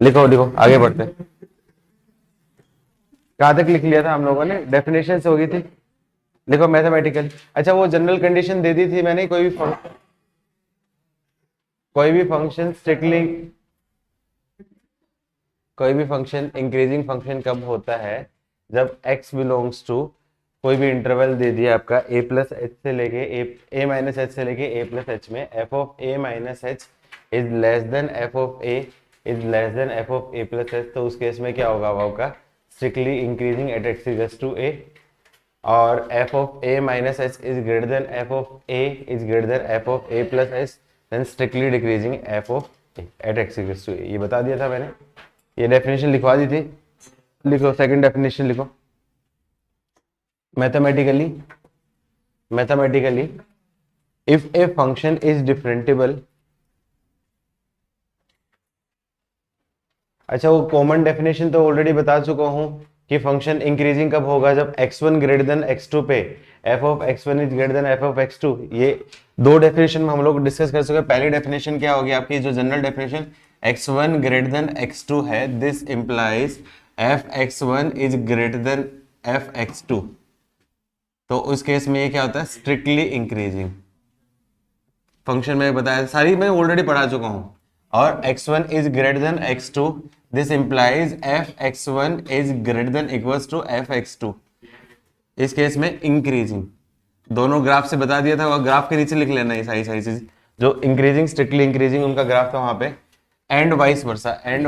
लिखो लिखो, आगे बढ़ते हैं। कहाँ तक लिख लिया था हम लोगों ने? डेफिनेशन से हो गई थी। लिखो मैथमेटिकल। अच्छा, वो जनरल कंडीशन दे दी थी मैंने, कोई भी फंक्शन स्ट्रिक्टली, कोई भी फंक्शन इंक्रीजिंग फंक्शन कब होता है? जब x बिलोंग्स टू कोई भी इंटरवल दे दिया आपका a प्लस एच से लेके ए माइनस एच से लेके a प्लस एच में f of a minus h is less than f of a is less than f of a plus h, तो उस केस में क्या होगा वाव का? Strictly increasing at x equals to a, और f of a minus h is greater than f of a is greater than f of a plus h, then strictly decreasing f of a at x equals to a। ये बता दिया था मैंने, ये definition लिखवा दी थी। लिखो सेकंड डेफिनेशन लिखो। Mathematically, mathematically if a function is differentiable. अच्छा, वो कॉमन डेफिनेशन तो ऑलरेडी बता चुका हूं कि फंक्शन इंक्रीजिंग कब होगा? जब x1 ग्रेटर देन x2 पे f of x1 is greater than f of x2। ये दो डेफिनेशन में हम लोग डिस्कस कर चुके हैं। पहली डेफिनेशन क्या होगी आपकी, जो general definition x1 greater than x2 है, this implies f x1 is greater than f x2। तो उस केस में ये क्या होता है? स्ट्रिक्टली इंक्रीजिंग फंक्शन में बताया, सारी मैं ऑलरेडी पढ़ा चुका हूं। और x1 is greater than x2, this implies f x1 is greater than equals to f x2। इस केस में इंक्रीजिंग, दोनों ग्राफ से बता दिया था, और ग्राफ के नीचे लिख लेना ये सारी सारी चीज, जो इंक्रीजिंग स्ट्रिक्टली इंक्रीजिंग उनका ग्राफ था वहां पे, एंड वाइस वर्सा। एंड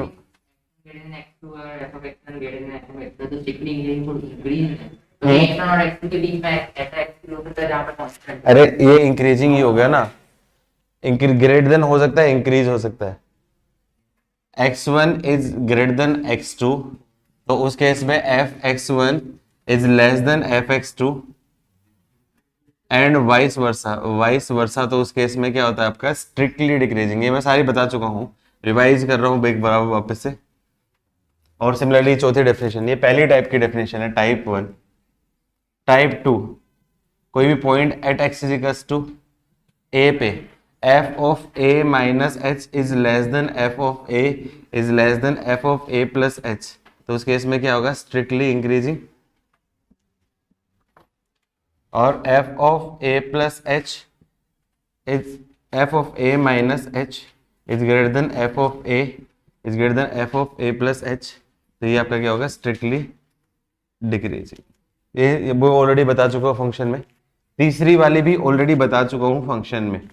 अरे ये इंक्रीजिंग ही हो गया ना, ग्रेटर देन हो सकता है, इंक्रीज हो सकता है। x1 is greater than x2, तो उस केस में f x1 is less than f x2, and vice versa, vice versa, तो उस केस में क्या होता है आपका? Strictly decreasing. ये मैं सारी बता चुका हूं, रिवाइज कर रहा हूं एक बार वापस से। और सिमिलरली चौथी डेफिनेशन, ये पहली टाइप की डेफिनेशन है, टाइप 1। टाइप 2, कोई भी point at x is equals to a पे f of a minus h is less than f of a is less than f of a plus h, तो उस case में क्या होगा? Strictly increasing. और f of a plus h is f of a minus h is greater than f of a is greater than f of a plus h, तो ये आपका क्या होगा? Strictly decreasing. ये वो ऑलरेडी बता चुका हूँ फंक्शन में। तीसरी वाली भी ऑलरेडी बता चुका हूँ फंक्शन में।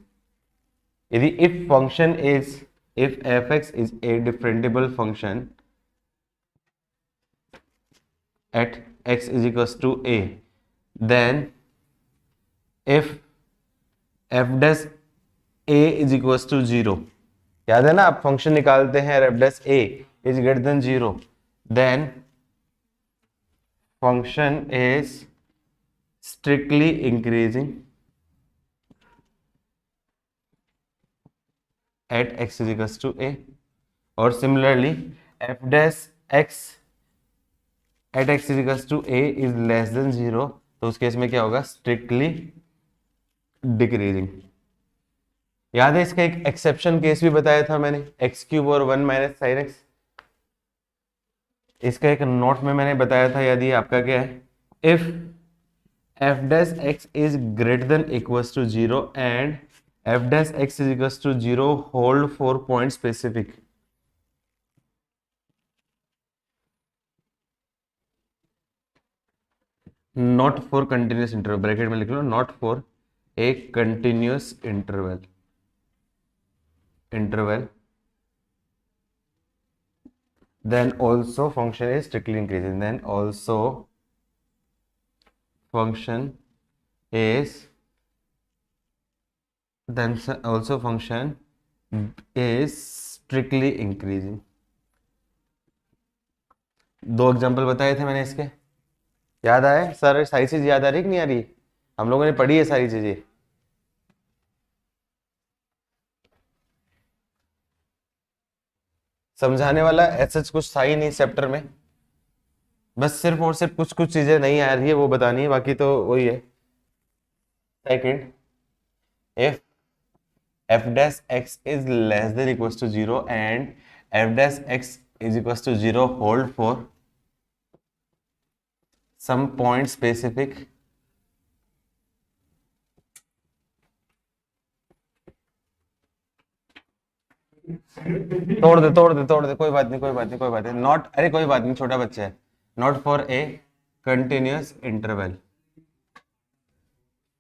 यदि if function is, if f(x) is a differentiable function at x is equals to a, then if f dash a is equals to 0, याद है ना, आप फंक्शन निकालते हैं f dash a is greater than 0, then function is strictly increasing at x is equals to a, और similarly f dash x at x is equals to a is less than 0, तो उस case में क्या होगा? Strictly decreasing. याद है इसका एक एक्सेप्शन केस भी बताया था मैंने, एक्स क्यूब और 1 माइनस साइन एक्स। इसका एक नोट में मैंने बताया था, यदि आपका क्या है, if f dash x is greater than equals to 0 and f dash x is equals to 0 hold for point specific, not for continuous interval, bracket में लिख लो, not for a continuous interval then also function is strictly increasing, then also function is, then also function is strictly increasing। दो example बताए थे मैंने इसके, याद आए? सर सारी चीज याद आ रही कि नहीं आ रही? हम लोगों ने पढ़ी है सारी चीजें। समझाने वाला ऐसा कुछ था ही नहीं चैप्टर में, बस सिर्फ और सिर्फ कुछ कुछ चीजें नहीं आ रही है वो बतानी है, बाकी तो वही है। Second, if f dash x is less than equals to 0 and f dash x is equal to 0 hold for some point specific तोड़ दे कोई बात नहीं नॉट, अरे कोई बात नहीं, छोटा बच्चा है, not for a continuous interval,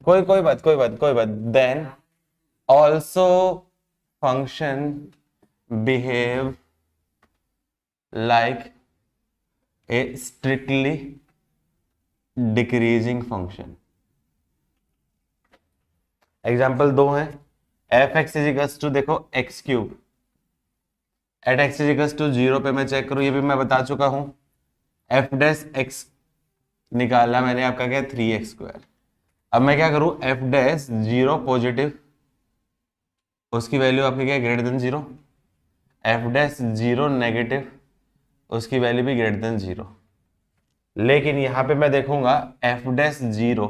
कोई बात then also function behave like a strictly decreasing function. Example दो हैं, f x is equals to देखो x cube, at x is equals to 0 पे मैं चेक करूं, ये भी मैं बता चुका हूं, एफ डैश एक्स निकाला मैंने आपका क्या 3x²। अब मैं क्या करूं, एफ डैश 0 पॉजिटिव, उसकी वैल्यू आपकी क्या greater than 0, F dash 0 negative, उसकी वैल्यू भी ग्रेटर देन 0। लेकिन यहाँ पे मैं देखूंगा एफ डैश 0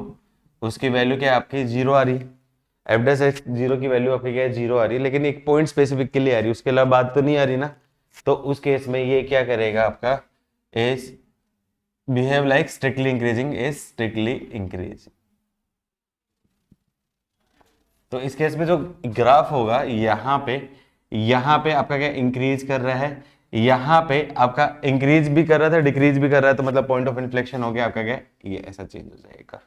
उसकी वैल्यू क्या आपकी 0 आ रही है, एफ डैश 0 की वैल्यू आपकी क्या है 0 आ रही है, लेकिन एक पॉइंट स्पेसिफिक के लिए आ रही है, उसके अलावा बात तो नहीं आ रही ना। तो उस केस में ये क्या करेगा आपका, is behave like strictly increasing, is strictly increasing. तो इस केस में जो ग्राफ होगा यहाँ पे आपका क्या इंक्रीज कर रहा है, यहाँ पे आपका इंक्रीज भी कर रहा था डिक्रीज भी कर रहा है, तो मतलब पॉइंट ऑफ इन्फ्लेक्शन हो गया आपका क्या, ये ऐसा चेंज हो जाएगा।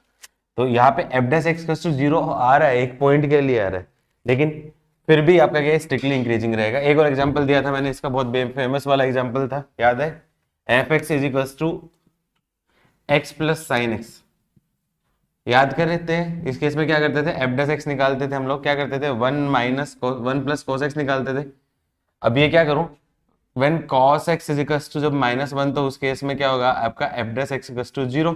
तो यहाँ पे एफ डैश एक्स टू 0 आ रहा है, एक पॉइंट के लिए आ रहा है, लेकिन फिर भी आपका क्या स्ट्रिक्टली इंक्रीजिंग रहेगा। एक और एग्जांपल दिया था मैंने, इसका बहुत फेमस वाला एग्जांपल था, याद है, f x is equal to x plus sine x. याद कर लेते हैं, इस केस में क्या करते थे, एफ डैश एक्स निकालते थे हम लोग, क्या करते थे 1 प्लस कोस एक्स निकालते थे। अब ये क्या करूं, when cos x is equal to जब -1, तो उस केस में क्या होगा आपका f dash x equal to 0।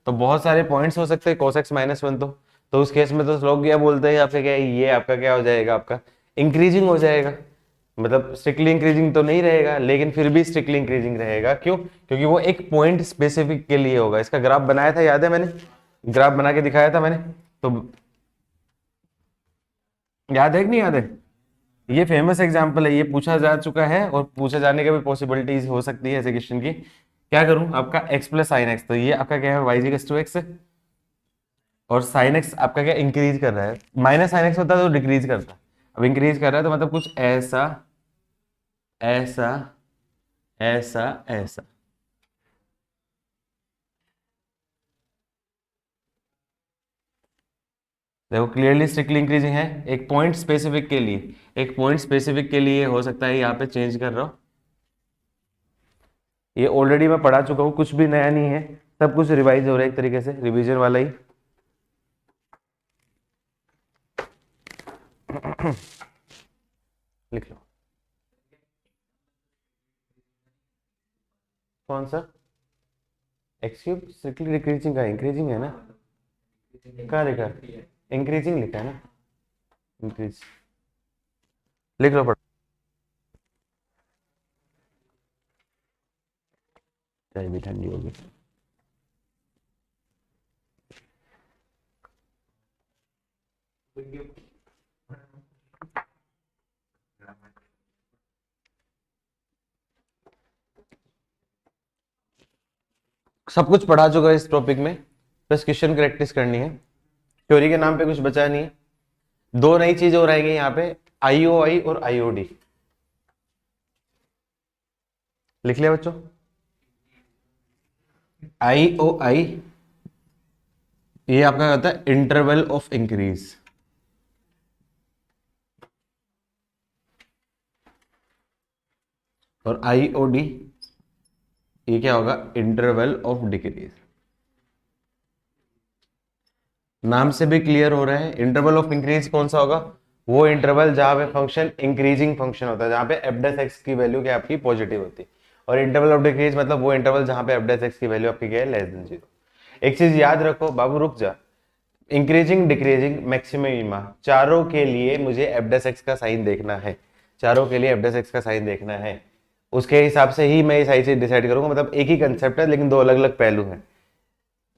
तो बहुत सारे पॉइंट्स हो सकते हैं cos x -1, तो उस केस में तो लोग क्या बोलते हैं आपका क्या, ये आपका क्या हो जाएगा, आपका इंक्रीजिंग हो जाएगा, मतलब स्ट्रिक्टली इंक्रीजिंग तो नहीं रहेगा, लेकिन फिर भी स्ट्रिक्टली इंक्रीजिंग रहेगा। क्यों, क्योंकि वो एक पॉइंट स्पेसिफिक के लिए होगा। इसका ग्राफ बनाया था, याद है, मैंने ग्राफ बना के दिखाया था मैंने, तो याद है कि नहीं याद है, ये फेमस एग्जांपल है, ये पूछा जा चुका है और पूछे जाने का भी पॉसिबिलिटीज हो सकती है ऐसे क्वेश्चन की। क्या करूं आपका x प्लस साइन एक्स, तो ये आपका क्या है y इक्वल टू x, और साइन एक्स आपका क्या इंक्रीज कर रहा है, माइनस साइन एक्स होता है तो डिक्रीज करता है, अब इंक्रीज कर रहा है तो मतलब कुछ ऐसा ऐसा ऐसा ऐसा। देखो क्लियरली स्ट्रिक्टली इंक्रीजिंग है, एक पॉइंट स्पेसिफिक के लिए, एक पॉइंट स्पेसिफिक के लिए हो सकता है यहाँ पे चेंज कर रहा हूं। ये ऑलरेडी मैं पढ़ा चुका हूँ, कुछ भी नया नहीं है, सब कुछ रिवाइज हो रहा है, एक तरीके से रिवीजन वाला ही। लिख लो कौन सा, एक्स क्यूब स्ट्रिक्टली डिक्रीजिंग का इंक्रीजिंग है ना, कहाँ लिखा, इंक्रीजिंग लिखा है ना, इंक्रीज लिख लो, पढ़ो, चाय भी ठंडी होगी। सब कुछ पढ़ा चुका है इस टॉपिक में, बस क्वेश्चन प्रैक्टिस करनी है, थ्योरी के नाम पे कुछ बचा नहीं है। दो नई चीजें हो रहेंगी यहाँ पे, आईओआई और आईओडी, लिख लिया बच्चों, आईओआई ये आपका होता है इंटरवल ऑफ इंक्रीज, और आईओडी ये क्या होगा, इंटरवल ऑफ डिक्रीज। नाम से भी क्लियर हो रहा है, इंटरवल ऑफ इंक्रीज कौन सा होगा, वो इंटरवल जहां पे फंक्शन इंक्रीजिंग फंक्शन होता है, जहां पे एफ डैश एक्स की वैल्यू क्या आपकी पॉजिटिव होती है, और इंटरवल ऑफ डिक्रीज मतलब वो इंटरवल जहां पे एफ डैश एक्स की वैल्यू आपकी क्या है लेस देन 0। एक चीज याद रखो बाबू, रुक जा, इंक्रीजिंग डिक्रीजिंग मैक्सिमम चारों के लिए मुझे एफ डैश एक्स का साइन देखना है, चारों के लिए एफ डैश एक्स का साइन देखना है, उसके हिसाब से ही मैं ये सारी चीज डिसाइड करूंगा। मतलब एक ही कंसेप्ट है लेकिन दो अलग अलग पहलू हैं,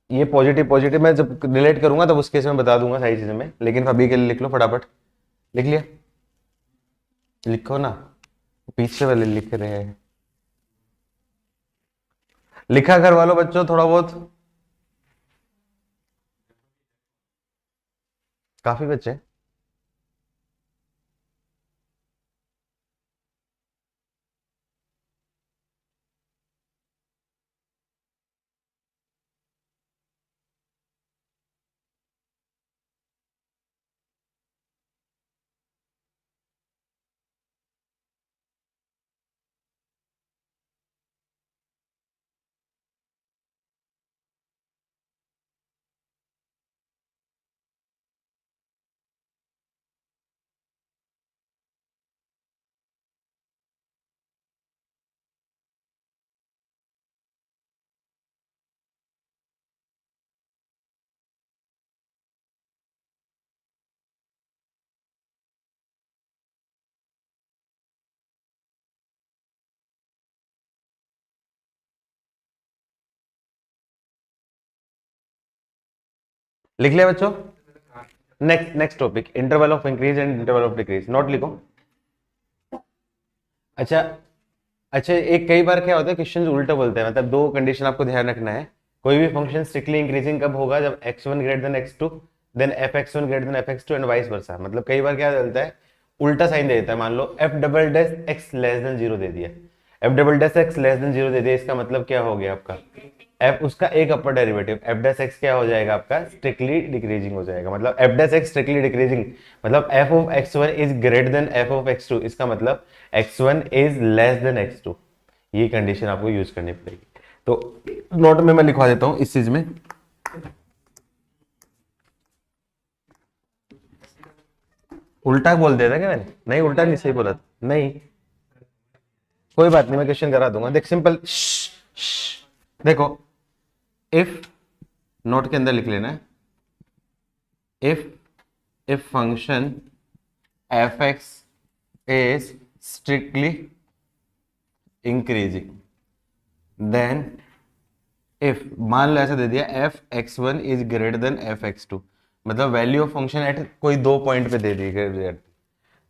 ये पॉजिटिव पॉजिटिव मैं जब रिलेट करूंगा तब उस केस में बता दूंगा सारी चीजें में, लेकिन अभी के लिए लिख लो फटाफट, लिख लिया, लिखो ना, पीछे वाले लिख रहे हैं, लिखा करवा लो बच्चों थोड़ा बहुत, काफी बच्चे हैं। लिख लिया बच्चों? Next next topic, interval of increase and interval of decrease. Note लिखो। अच्छा अच्छा, एक कई बार क्या होता है क्वेश्चन उल्टा बोलते हैं, मतलब दो कंडीशन आपको ध्यान रखना है। कोई भी फंक्शन स्ट्रिक्टली इंक्रीजिंग कब होगा, जब x1 greater than x2, then fx1 greater than fx2 and vice versa. मतलब कई बार क्या चलता है, उल्टा साइन दे देता है। मान लो f double dash x less than 0 दे दिया, f double dash x less than 0 दे दिया, इसका मतलब क्या हो गया आपका f उसका एक अपर डेरिवेटिव f डैश x क्या हो जाएगा आपका, स्ट्रिक्टली डिक्रीजिंग हो जाएगा। मतलब f dash x strictly decreasing मतलब f of x1 is greater than f of x2, इसका मतलब x1 is less then x2। ये कंडीशन आपको यूज करनी पड़ेगी। तो नोट में मैं लिखवा देता हूं इस चीज में। उल्टा बोल दिया था क्या मैंने? नहीं, उल्टा नहीं, सही बोला था। नहीं, कोई बात नहीं, मैं क्वेश्चन करा दूंगा। देख सिंपल, देखो, इफ, नोट के अंदर लिख लेना है, if function f x is strictly increasing, then if, मान लो ऐसा दे दिया f x one is greater than f x two, मतलब वैल्यू ऑफ फंक्शन एट कोई दो पॉइंट पे दे दी,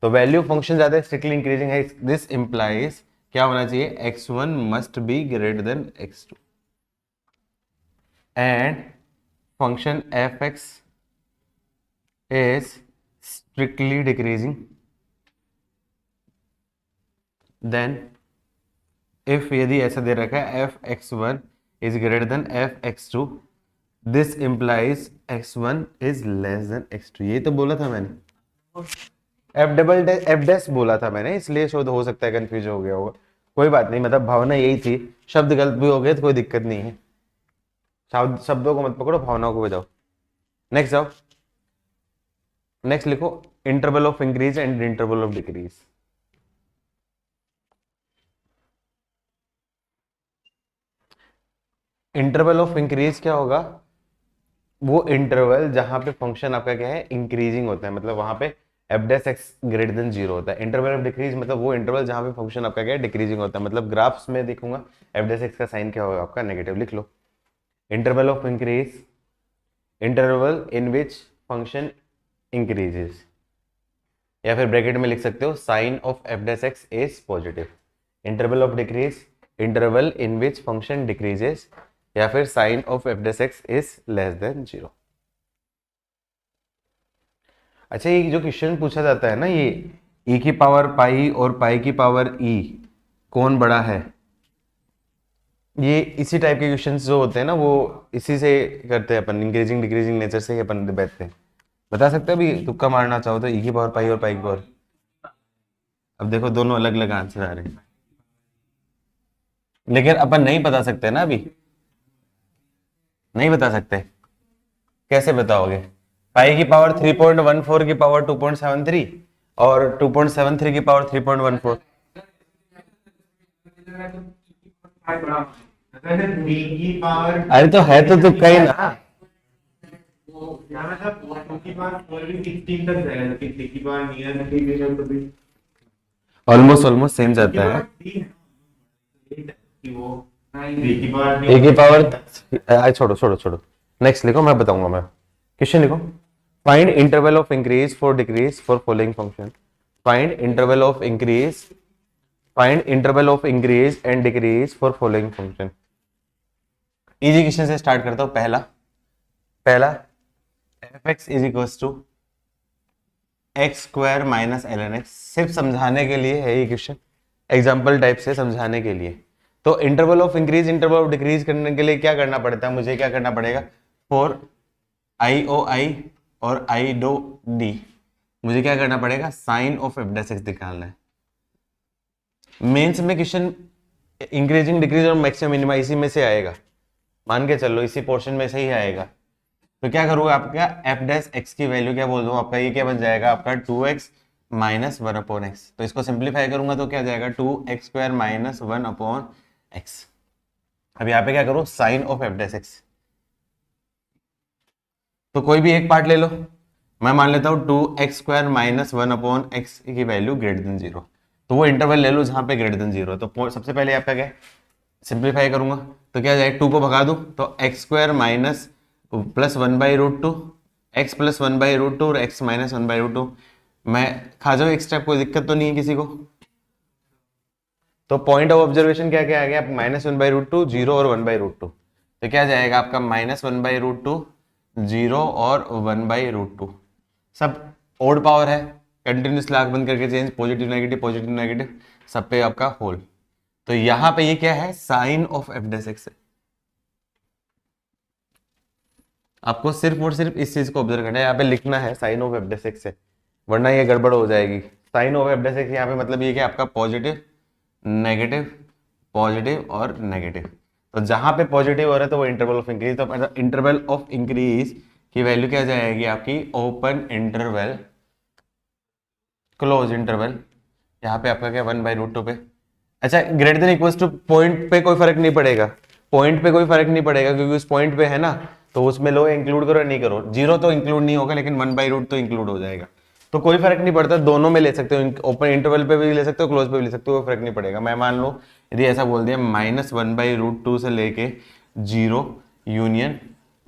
तो वैल्यू ऑफ फंक्शन ज्यादा स्ट्रिक्टली इंक्रीजिंग है, दिस इंप्लाइज क्या होना चाहिए, x one must be greater than x two, and function f x is strictly decreasing, then if, यदि ऐसा दे रखा है f x one is greater than f x two, this implies x one is less than x two. ये तो बोला था मैंने, f double dash f dash बोला था मैंने, इसलिए शोध हो सकता है कंफ्यूज हो गया होगा। कोई बात नहीं, मतलब भावना यही थी, शब्द गलत भी हो गए तो कोई दिक्कत नहीं है। शब्दों को मत पकड़ो, भावनाओं को बजाओ। नेक्स्ट जाओ, नेक्स्ट लिखो, interval of increase and interval of decrease. Interval of increase क्या होगा, वो इंटरवल जहां पे फंक्शन आपका क्या है, इंक्रीजिंग होता है, मतलब वहां पे F dash x greater than 0 होता है। इंटरवल ऑफ डिक्रीज मतलब वो इंटरवल जहां पे फंक्शन आपका क्या है, डिक्रीजिंग होता है। मतलब ग्राफ्स में देखूंगा एफ डैश एक्स का साइन क्या होगा आपका, नेगेटिव। लिख लो, interval of increase, interval in which function increases, या फिर ब्रैकेट में लिख सकते हो sign of f dash x is positive. Interval of decrease, interval in which function decreases, या फिर sign of f dash x is less than 0। अच्छा, ये जो क्वेश्चन पूछा जाता है ना, ये e की पावर पाई और पाई की पावर e कौन बड़ा है, ये इसी टाइप के क्वेश्चंस जो होते हैं ना, वो इसी से करते हैं अपन, इंक्रीजिंग डिक्रीजिंग नेचर से ही अपन बैठते हैं। बता सकते हो अभी, तुक्का मारना चाहो तो, e की पावर पाई और पाई की पावर। अब देखो दोनों अलग अलग आंसर आ रहे हैं, लेकिन अपन नहीं बता सकते ना अभी, नहीं बता सकते। कैसे बताओगे? पाई की पावर 3.14 की पावर 2.73 और 2.73 की पावर 3.14। अरे तो है तो तुक्का ही ना, ऑलमोस्ट ऑलमोस्ट सेम जाता है। ए की पावर, छोड़ो छोड़ो छोड़ो, नेक्स्ट लिखो, मैं बताऊंगा। मैं क्वेश्चन लिखो, find interval of increase for decrease for following function. Find interval of increase, find interval of increase and decrease for following function. Easy question से स्टार्ट करता हूं। पहला पहला f x is equals to x square minus l n x. सिर्फ समझाने के लिए है ये क्वेश्चन, एग्जाम्पल टाइप से समझाने के लिए। तो interval of increase interval of decrease करने के लिए क्या करना पड़ता है, मुझे क्या करना पड़ेगा, फॉर आई ओ आई और आई डो डी मुझे क्या करना पड़ेगा, sign of f dash x निकालना है। मेंस में क्वेश्चन इंक्रीजिंग डिक्रीज और मैक्सिमम मिनिमा इसी में से आएगा, मान के चलो इसी पोर्शन में से ही आएगा। तो क्या करूँगा, आपका एफ डैश एक्स की वैल्यू क्या बोल दूँ, आपका ये क्या बन जाएगा, आपका 2x माइनस 1/x। तो इसको सिंप्लीफाई करूंगा तो क्या जाएगा, 2x स्क्वायर माइनस 1/x। अब यहाँ पे क्या करूँ, sign of f dash x. तो कोई भी एक पार्ट ले लो, मैं मान लेता हूँ 2x स्क्वायर माइनस 1/x की वैल्यू ग्रेटर देन 0। तो वो इंटरवल ले लो जहाँ पे ग्रेटर देन 0। तो सबसे पहले आपका क्या सिंप्लीफाई करूंगा तो क्या जाएगा, 2 को भगा दूं तो x square minus plus 1/√2, x plus 1/√2 और एक्स माइनस 1/√2। मैं खा जाऊँ एक स्टेप, कोई दिक्कत तो नहीं है किसी को। तो पॉइंट ऑफ ऑब्जर्वेशन क्या क्या आ गया, -1/√2, 0 और 1/√2। तो क्या जाएगा आपका -1/√2, 0 और 1/√2। सब ओड पावर है, कंटिन्यूस लाख बंद करके चेंज, पॉजिटिव नेगेटिव सब पे आपका होल। तो यहां पे ये क्या है, sign of f dash x है। आपको सिर्फ और सिर्फ इस चीज को ऑब्जर्व करना है, यहाँ पे लिखना है sign of f dash x है, वरना ये गड़बड़ हो जाएगी। Sign of f dash x यहाँ पे मतलब ये क्या आपका पॉजिटिव नेगेटिव और नेगेटिव। तो जहां पे पॉजिटिव हो रहा है तो वो इंटरवल ऑफ इंक्रीज। तो इंटरवल ऑफ इंक्रीज की वैल्यू क्या जाएगी आपकी, ओपन इंटरवल क्लोज इंटरवल, यहाँ पे आपका क्या 1/√2 पे। अच्छा, greater than equals two point पे कोई फर्क नहीं पड़ेगा, पॉइंट पे कोई फर्क नहीं पड़ेगा क्योंकि उस पॉइंट पे है ना, तो उसमें लो इंक्लूड करो या नहीं करो, 0 तो इंक्लूड नहीं होगा लेकिन 1/√2 तो इंक्लूड हो जाएगा। तो कोई फर्क नहीं पड़ता, दोनों में ले सकते हो, ओपन इंटरवल पे भी ले सकते हो, क्लोज पे भी ले सकते हो, कोई फर्क नहीं पड़ेगा। मैं मान लो यदि ऐसा बोल दिया -1/√2 से लेके 0 यूनियन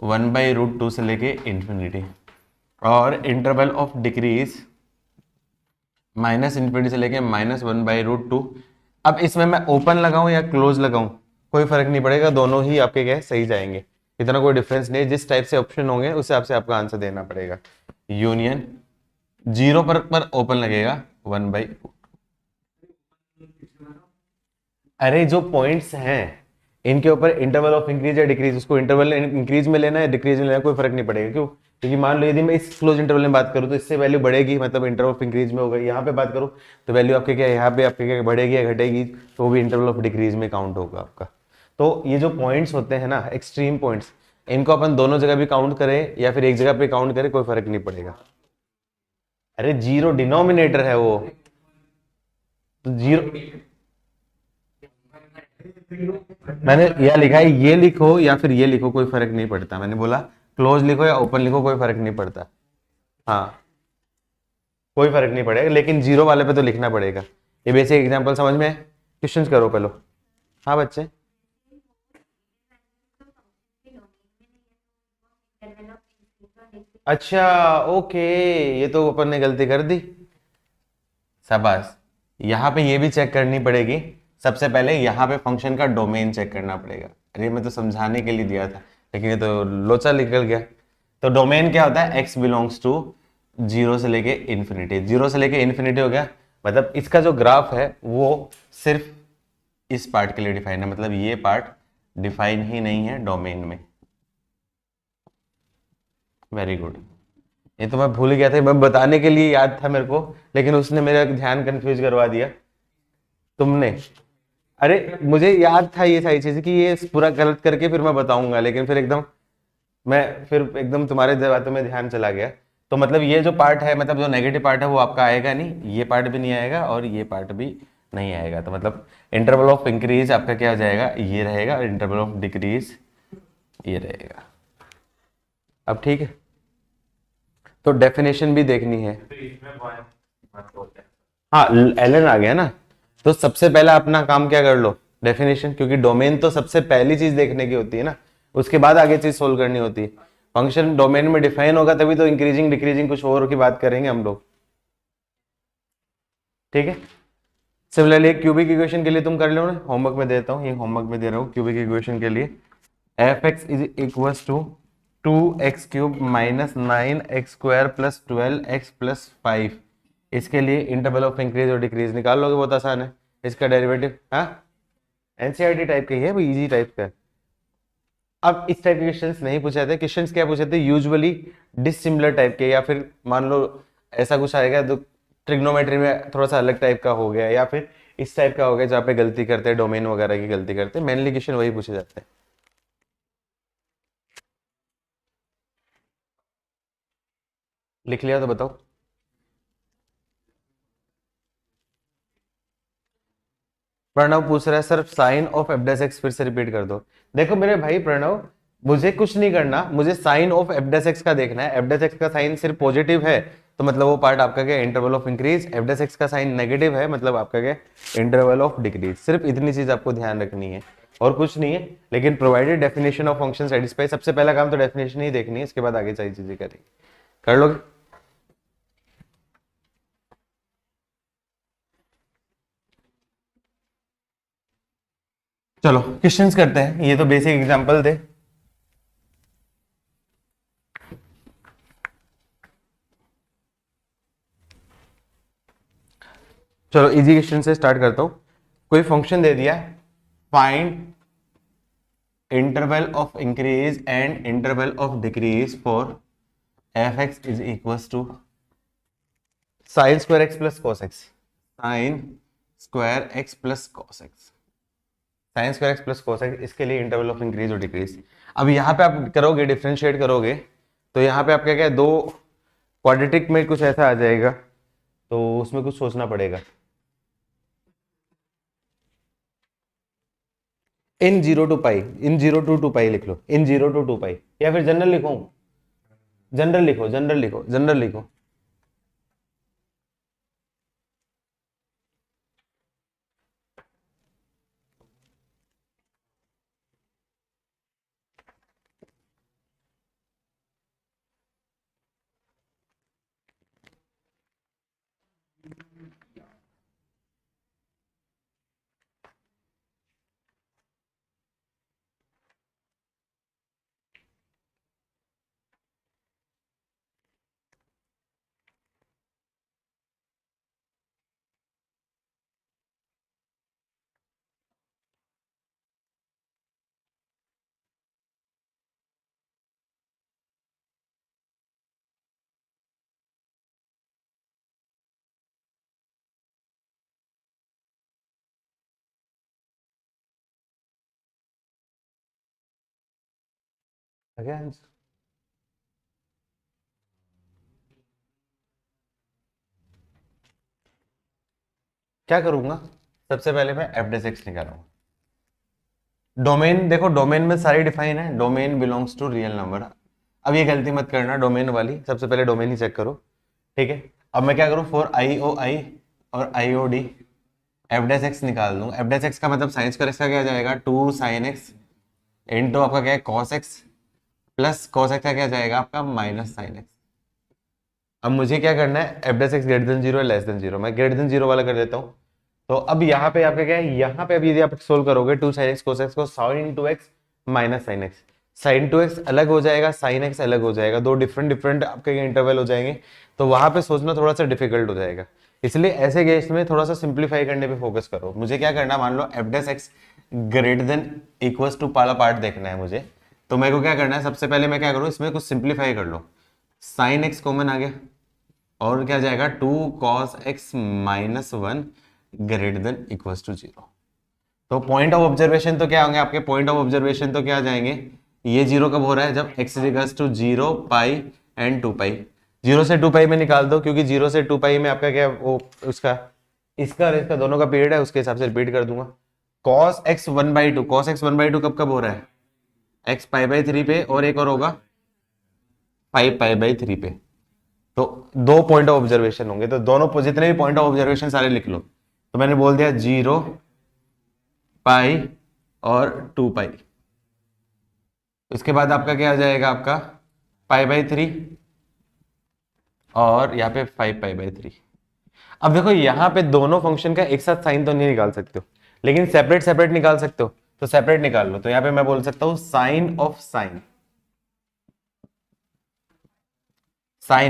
1/√2 से लेके इंफिनिटी, और इंटरवल ऑफ डिक्रीज -∞ से लेके -1/√2। अब इसमें मैं ओपन लगाऊं या क्लोज लगाऊं कोई फर्क नहीं पड़ेगा, दोनों ही आपके क्या सही जाएंगे, इतना कोई डिफरेंस नहीं है। जिस टाइप से ऑप्शन होंगे उस हिसाब से आपका आंसर देना पड़ेगा। यूनियन 0 पर ओपन लगेगा 1/√2। अरे जो पॉइंट्स हैं इनके ऊपर इंटरवल ऑफ इंक्रीज या डिक्रीज, उसको इंटरवल इंक्रीज में लेना है डिक्रीज में लेना है, कोई फर्क नहीं पड़ेगा। क्यों, क्योंकि मान लो यदि मैं इस क्लोज इंटरवल में बात करूं तो इससे वैल्यू बढ़ेगी, मतलब इंटरवल ऑफ इंक्रीज में होगा। यहाँ पे बात करूं तो वैल्यू आपके क्या, यहाँ पे आपके क्या बढ़ेगी या घटेगी, तो वो भी इंटरवल ऑफ डिक्रीज में काउंट होगा आपका। तो ये जो पॉइंट्स होते हैं ना, एक्सट्रीम पॉइंट्स, इनको अपन दोनों जगह भी काउंट करें या फिर एक जगह पे काउंट करें कोई फर्क नहीं पड़ेगा। अरे 0 डिनोमिनेटर है वो, तो 0 मैंने यह लिखा है, ये लिखो या फिर ये लिखो कोई फर्क नहीं पड़ता। मैंने बोला क्लोज लिखो या ओपन लिखो कोई फर्क नहीं पड़ता, हाँ कोई फर्क नहीं पड़ेगा, लेकिन 0 वाले पे तो लिखना पड़ेगा। ये बेसिक एग्जांपल समझ में, क्वेश्चंस करो पहले। हाँ बच्चे, अच्छा ओके, ये तो अपन ने गलती कर दी, शाबाश। यहाँ पे ये भी चेक करनी पड़ेगी, सबसे पहले यहाँ पे फंक्शन का डोमेन चेक करना पड़ेगा। अरे मैं तो समझाने के लिए दिया था लेकिन ये तो लोचा निकल गया। तो डोमेन क्या होता है, x बिलोंग्स टू 0 से लेके इन्फिनिटी, 0 से लेके इन्फिनिटी हो गया, मतलब इसका जो ग्राफ है वो सिर्फ इस पार्ट के लिए डिफाइन है, मतलब ये पार्ट डिफाइन ही नहीं है डोमेन में। वेरी गुड, ये तो मैं भूल गया था, मैं बताने के लिए याद था मेरे को, लेकिन उसने मेरा ध्यान कंफ्यूज करवा दिया तुमने। अरे मुझे याद था ये सारी चीजें कि ये पूरा गलत करके फिर मैं बताऊंगा, लेकिन फिर एकदम तुम्हारे बातों में ध्यान चला गया। तो मतलब ये जो पार्ट है, मतलब जो नेगेटिव पार्ट है वो आपका आएगा नहीं, ये पार्ट भी नहीं आएगा और ये पार्ट भी नहीं आएगा। तो मतलब इंटरवल ऑफ इंक्रीज आपका क्या हो जाएगा, ये रहेगा, और इंटरवल ऑफ डिक्रीज ये रहेगा। अब ठीक है, तो डेफिनेशन भी देखनी है। हाँ एलन आ गया ना, तो सबसे पहला अपना काम क्या कर लो, डेफिनेशन, क्योंकि डोमेन तो सबसे पहली चीज देखने की होती है ना, उसके बाद आगे चीज सोल्व करनी होती है। फंक्शन डोमेन में डिफाइन होगा तभी तो इंक्रीजिंग डिक्रीजिंग कुछ और की बात करेंगे हम लोग, ठीक है। सिमिलरली क्यूबिक इक्वेशन के लिए तुम कर लो ना, होमवर्क में देता हूँ, ये होमवर्क में दे रहा हूँ क्यूबिक इक्वेशन के लिए। F x is equal to 2x³ minus 9x² plus 12x plus 5। इसके लिए इंटरवल ऑफ इंक्रीज और डिक्रीज निकाल लोगे, बहुत आसान है। इसका डेरिवेटिव, हाँ एनसीईआरटी टाइप का ही है, वो इजी टाइप का है। अब इस टाइप के क्वेश्चंस नहीं पूछे थे। क्वेश्चंस क्या पूछे थे, यूजुअली डिसिमिलर टाइप के, या फिर मान लो ऐसा कुछ आएगा तो ट्रिग्नोमेट्री में थोड़ा सा अलग टाइप का हो गया, या फिर इस टाइप का हो गया जहाँ पे गलती करते हैं, डोमेन वगैरह की गलती करते हैं। मेनली क्वेश्चन वही पूछे जाते हैं। लिख लिया तो बताओ। प्रणव पूछ रहा है sir sign of f dash x फिर से रिपीट कर दो। देखो मेरे भाई प्रणव, मुझे कुछ नहीं करना, मुझे sign of f dash x का देखना है। एफ डैश एक्स का साइन सिर्फ पॉजिटिव है तो मतलब वो पार्ट आपका क्या, interval of increase. F dash x का साइन नेगेटिव है मतलब आपका क्या, इंटरवल ऑफ डिक्रीज। सिर्फ इतनी चीज आपको ध्यान रखनी है और कुछ नहीं है। लेकिन provided definition of function satisfy, सबसे पहला काम तो डेफिनेशन ही देखनी है, इसके बाद आगे सारी चीजें करेंगे। कर लोगे? चलो क्वेश्चंस करते हैं, ये तो बेसिक एग्जांपल थे। चलो इजी क्वेश्चन से स्टार्ट करता हूं। कोई फंक्शन दे दिया, find interval of increase and interval of decrease for f x is equals to sine square x plus cos x. Sine square x plus cos x, sine square x plus cos x, इसके लिए interval of increase और decrease. अब यहाँ पे आप करोगे, differentiate करोगे तो यहाँ पे आप क्या क्या, दो क्वाड्रेटिक में कुछ ऐसा आ जाएगा, तो उसमें कुछ सोचना पड़ेगा। इन 0 टू पाई, इन 0 टू 2 पाई लिख लो, इन 0 टू 2 पाई, या फिर जनरल लिखो, जनरल लिखो, जनरल लिखो, जनरल लिखो। क्या करूंगा, सबसे पहले मैं एफ डैश एक्स निकालूंगा। डोमेन देखो, डोमेन में सारी डिफाइन है, domain belongs to real number. अब ये गलती मत करना डोमेन वाली, सबसे पहले डोमेन ही चेक करो, ठीक है। अब मैं क्या करूँ, फॉर आई ओ आई और I O D F dash x निकाल दूँ। एफ डैश एक्स का मतलब साइन स्क्वायर एक्स का क्या जाएगा, 2 साइन एक्स इंटू आपका क्या है cos x, plus cos x का क्या जाएगा आपका माइनस साइन एक्स। अब मुझे क्या करना है, f dash x greater than zero, less than zero, मैं ग्रेटर देन जीरो वाला कर देता हूँ। तो अब यहाँ पे आपका क्या है, यहाँ पे अब यदि आप सोल्व करोगे 2 साइन एक्स कोस एक्स को, sine 2x minus sine x, sine 2x अलग हो जाएगा, साइन एक्स अलग हो जाएगा, दो डिफरेंट डिफरेंट आपके इंटरवल हो जाएंगे, तो वहां पे सोचना थोड़ा सा डिफिकल्ट हो जाएगा। इसलिए ऐसे केस में थोड़ा सा सिंप्लीफाई करने पे फोकस करो। मुझे क्या करना, मान लो f dash x greater than equals to वाला पार्ट देखना है मुझे, तो मेरे को क्या करना है, सबसे पहले मैं क्या करूँ, इसमें कुछ सिंप्लीफाई कर लो। साइन एक्स कॉमन आ गया और क्या जाएगा 2 cos x minus 1 greater than equals to 0। तो पॉइंट ऑफ ऑब्जर्वेशन तो क्या होंगे आपके, पॉइंट ऑफ ऑब्जर्वेशन तो क्या आ जाएंगे, ये 0 कब हो रहा है, जब x equals to 0 pi and 2 pi. 0 से 2 पाई में निकाल दो, क्योंकि 0 से 2 पाई में आपका क्या वो उसका इसका और इसका दोनों का पीरियड है, उसके हिसाब से रिपीट कर दूंगा। cos x 1/2, cos x 1/2 कब कब हो रहा है, x पाई/3 पे, और एक और होगा 5 पाई/3 पे। तो दो पॉइंट ऑफ ऑब्जर्वेशन होंगे, तो दोनों जितने भी पॉइंट ऑफ ऑब्जर्वेशन सारे लिख लो। तो मैंने बोल दिया 0 पाई और 2 पाई। उसके बाद आपका क्या आ जाएगा, आपका पाई/3 और यहाँ पे 5 पाई/3। अब देखो यहाँ पे दोनों फंक्शन का एक साथ साइन तो नहीं निकाल सकते हो, लेकिन सेपरेट सेपरेट निकाल सकते हो। तो सेपरेट निकाल लो। तो यहाँ पे मैं बोल सकता हूँ sign of sine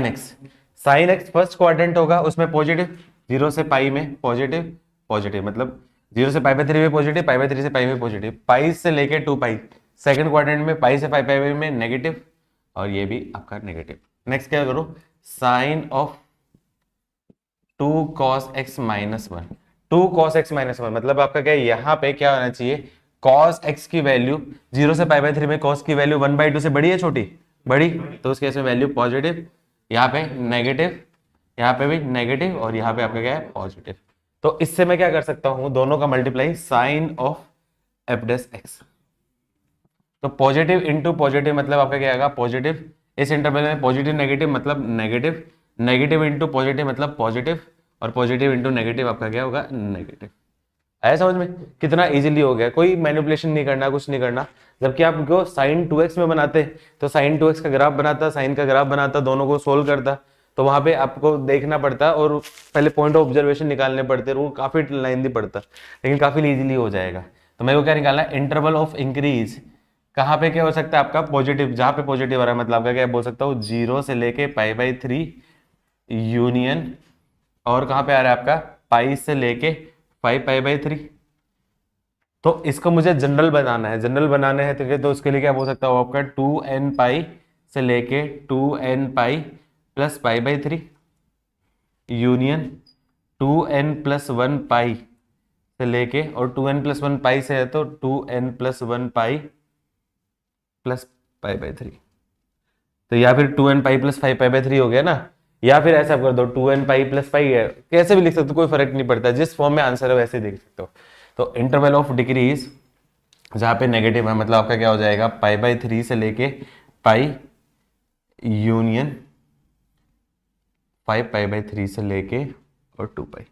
x. Sine x first quadrant होगा, उसमें पॉजिटिव, 0 से पाई में पॉजिटिव पॉजिटिव, मतलब 0 से पाई/3 में पॉजिटिव, पाई/3 से पाई में पॉजिटिव, पाई से लेके 2 पाई। सेकंड क्वाड्रेंट में पाई से पाई में नेगेटिव, और ये भी आपका नेगेटिव। नेक्स्ट क्या करो, sign of 2 cos x - 1। 2 cos x - 1 मतलब आपका क्या है, यहाँ पे क्या होना चाहिए, cos x की वैल्यू 0 से पाई/3 में cos की वैल्यू 1/2 से बड़ी है छोटी, बड़ी, तो उस केस में वैल्यू पॉजिटिव, यहाँ पे नेगेटिव, यहाँ पे भी नेगेटिव, और यहाँ पे आपका क्या है पॉजिटिव। तो इससे मैं क्या कर सकता हूँ, दोनों का मल्टीप्लाई साइन ऑफ f'(x). तो पॉजिटिव इंटू पॉजिटिव मतलब आपका क्या आएगा पॉजिटिव, इस इंटरवल में पॉजिटिव नेगेटिव मतलब नेगेटिव, नेगेटिव इंटू पॉजिटिव मतलब पॉजिटिव, और पॉजिटिव इंटू नेगेटिव आपका क्या होगा नेगेटिव। आया समझ में, कितना इजीली हो गया, कोई मैनिपुलेशन नहीं करना, कुछ नहीं करना। जबकि आप को साइन 2x में बनाते तो साइन 2x का ग्राफ बनाता, साइन का ग्राफ बनाता, दोनों को सोल्व करता, तो वहां पे आपको देखना पड़ता और पहले पॉइंट ऑफ ऑब्जर्वेशन निकालने पड़ते, वो काफी लेंथी पड़ता, लेकिन काफी इजीली हो जाएगा। तो मेरे को क्या निकालना है, इंटरवल ऑफ इंक्रीज कहाँ पे क्या हो सकता है आपका पॉजिटिव, जहां पे पॉजिटिव आ रहा है, मतलब आपका क्या बोल सकता हूँ 0 से लेके पाई/3 यूनियन, और कहाँ पे आ रहा है आपका पाई से लेके 5 पाई/3। तो इसको मुझे जनरल बनाना है, जनरल बनाना है तो उसके लिए क्या बोल सकता हूँ आपका 2n पाई से लेके 2n pi plus पाई/3 union 2n+1 पाई से लेके, और 2n+1 पाई से है तो 2n+1 पाई प्लस पाई/3। तो या फिर 2n पाई प्लस 5 पाई/3 हो गया ना, या फिर ऐसा कर दो 2n पाई प्लस पाई है, कैसे भी लिख सकते हो, कोई फर्क नहीं पड़ता, जिस फॉर्म में आंसर है वैसे ही देख सकते हो। तो इंटरवल ऑफ डिक्रीज जहां पे नेगेटिव है मतलब आपका क्या हो जाएगा पाई/3 से लेके पाई यूनियन 5 पाई/3 से लेके और 2 पाई।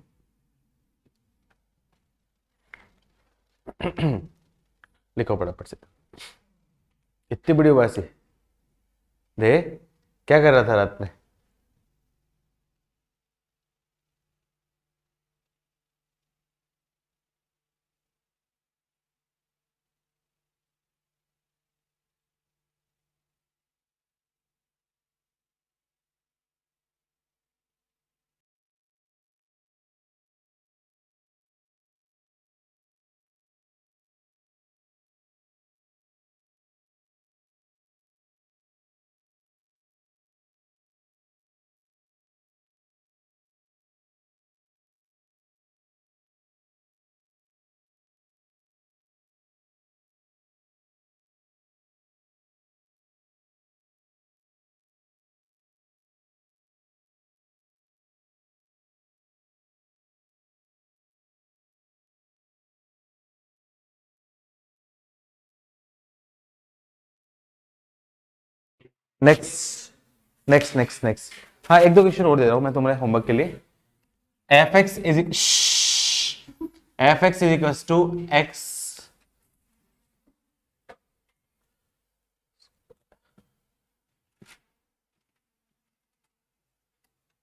लिखो फटाफट से, इतनी बड़ी बात है दे, क्या कर रहा था रात में? नेक्स्ट नेक्स्ट नेक्स्ट नेक्स्ट, हाँ एक दो क्वेश्चन और दे रहा हूं मैं तुम्हारे होमवर्क के लिए। f(x)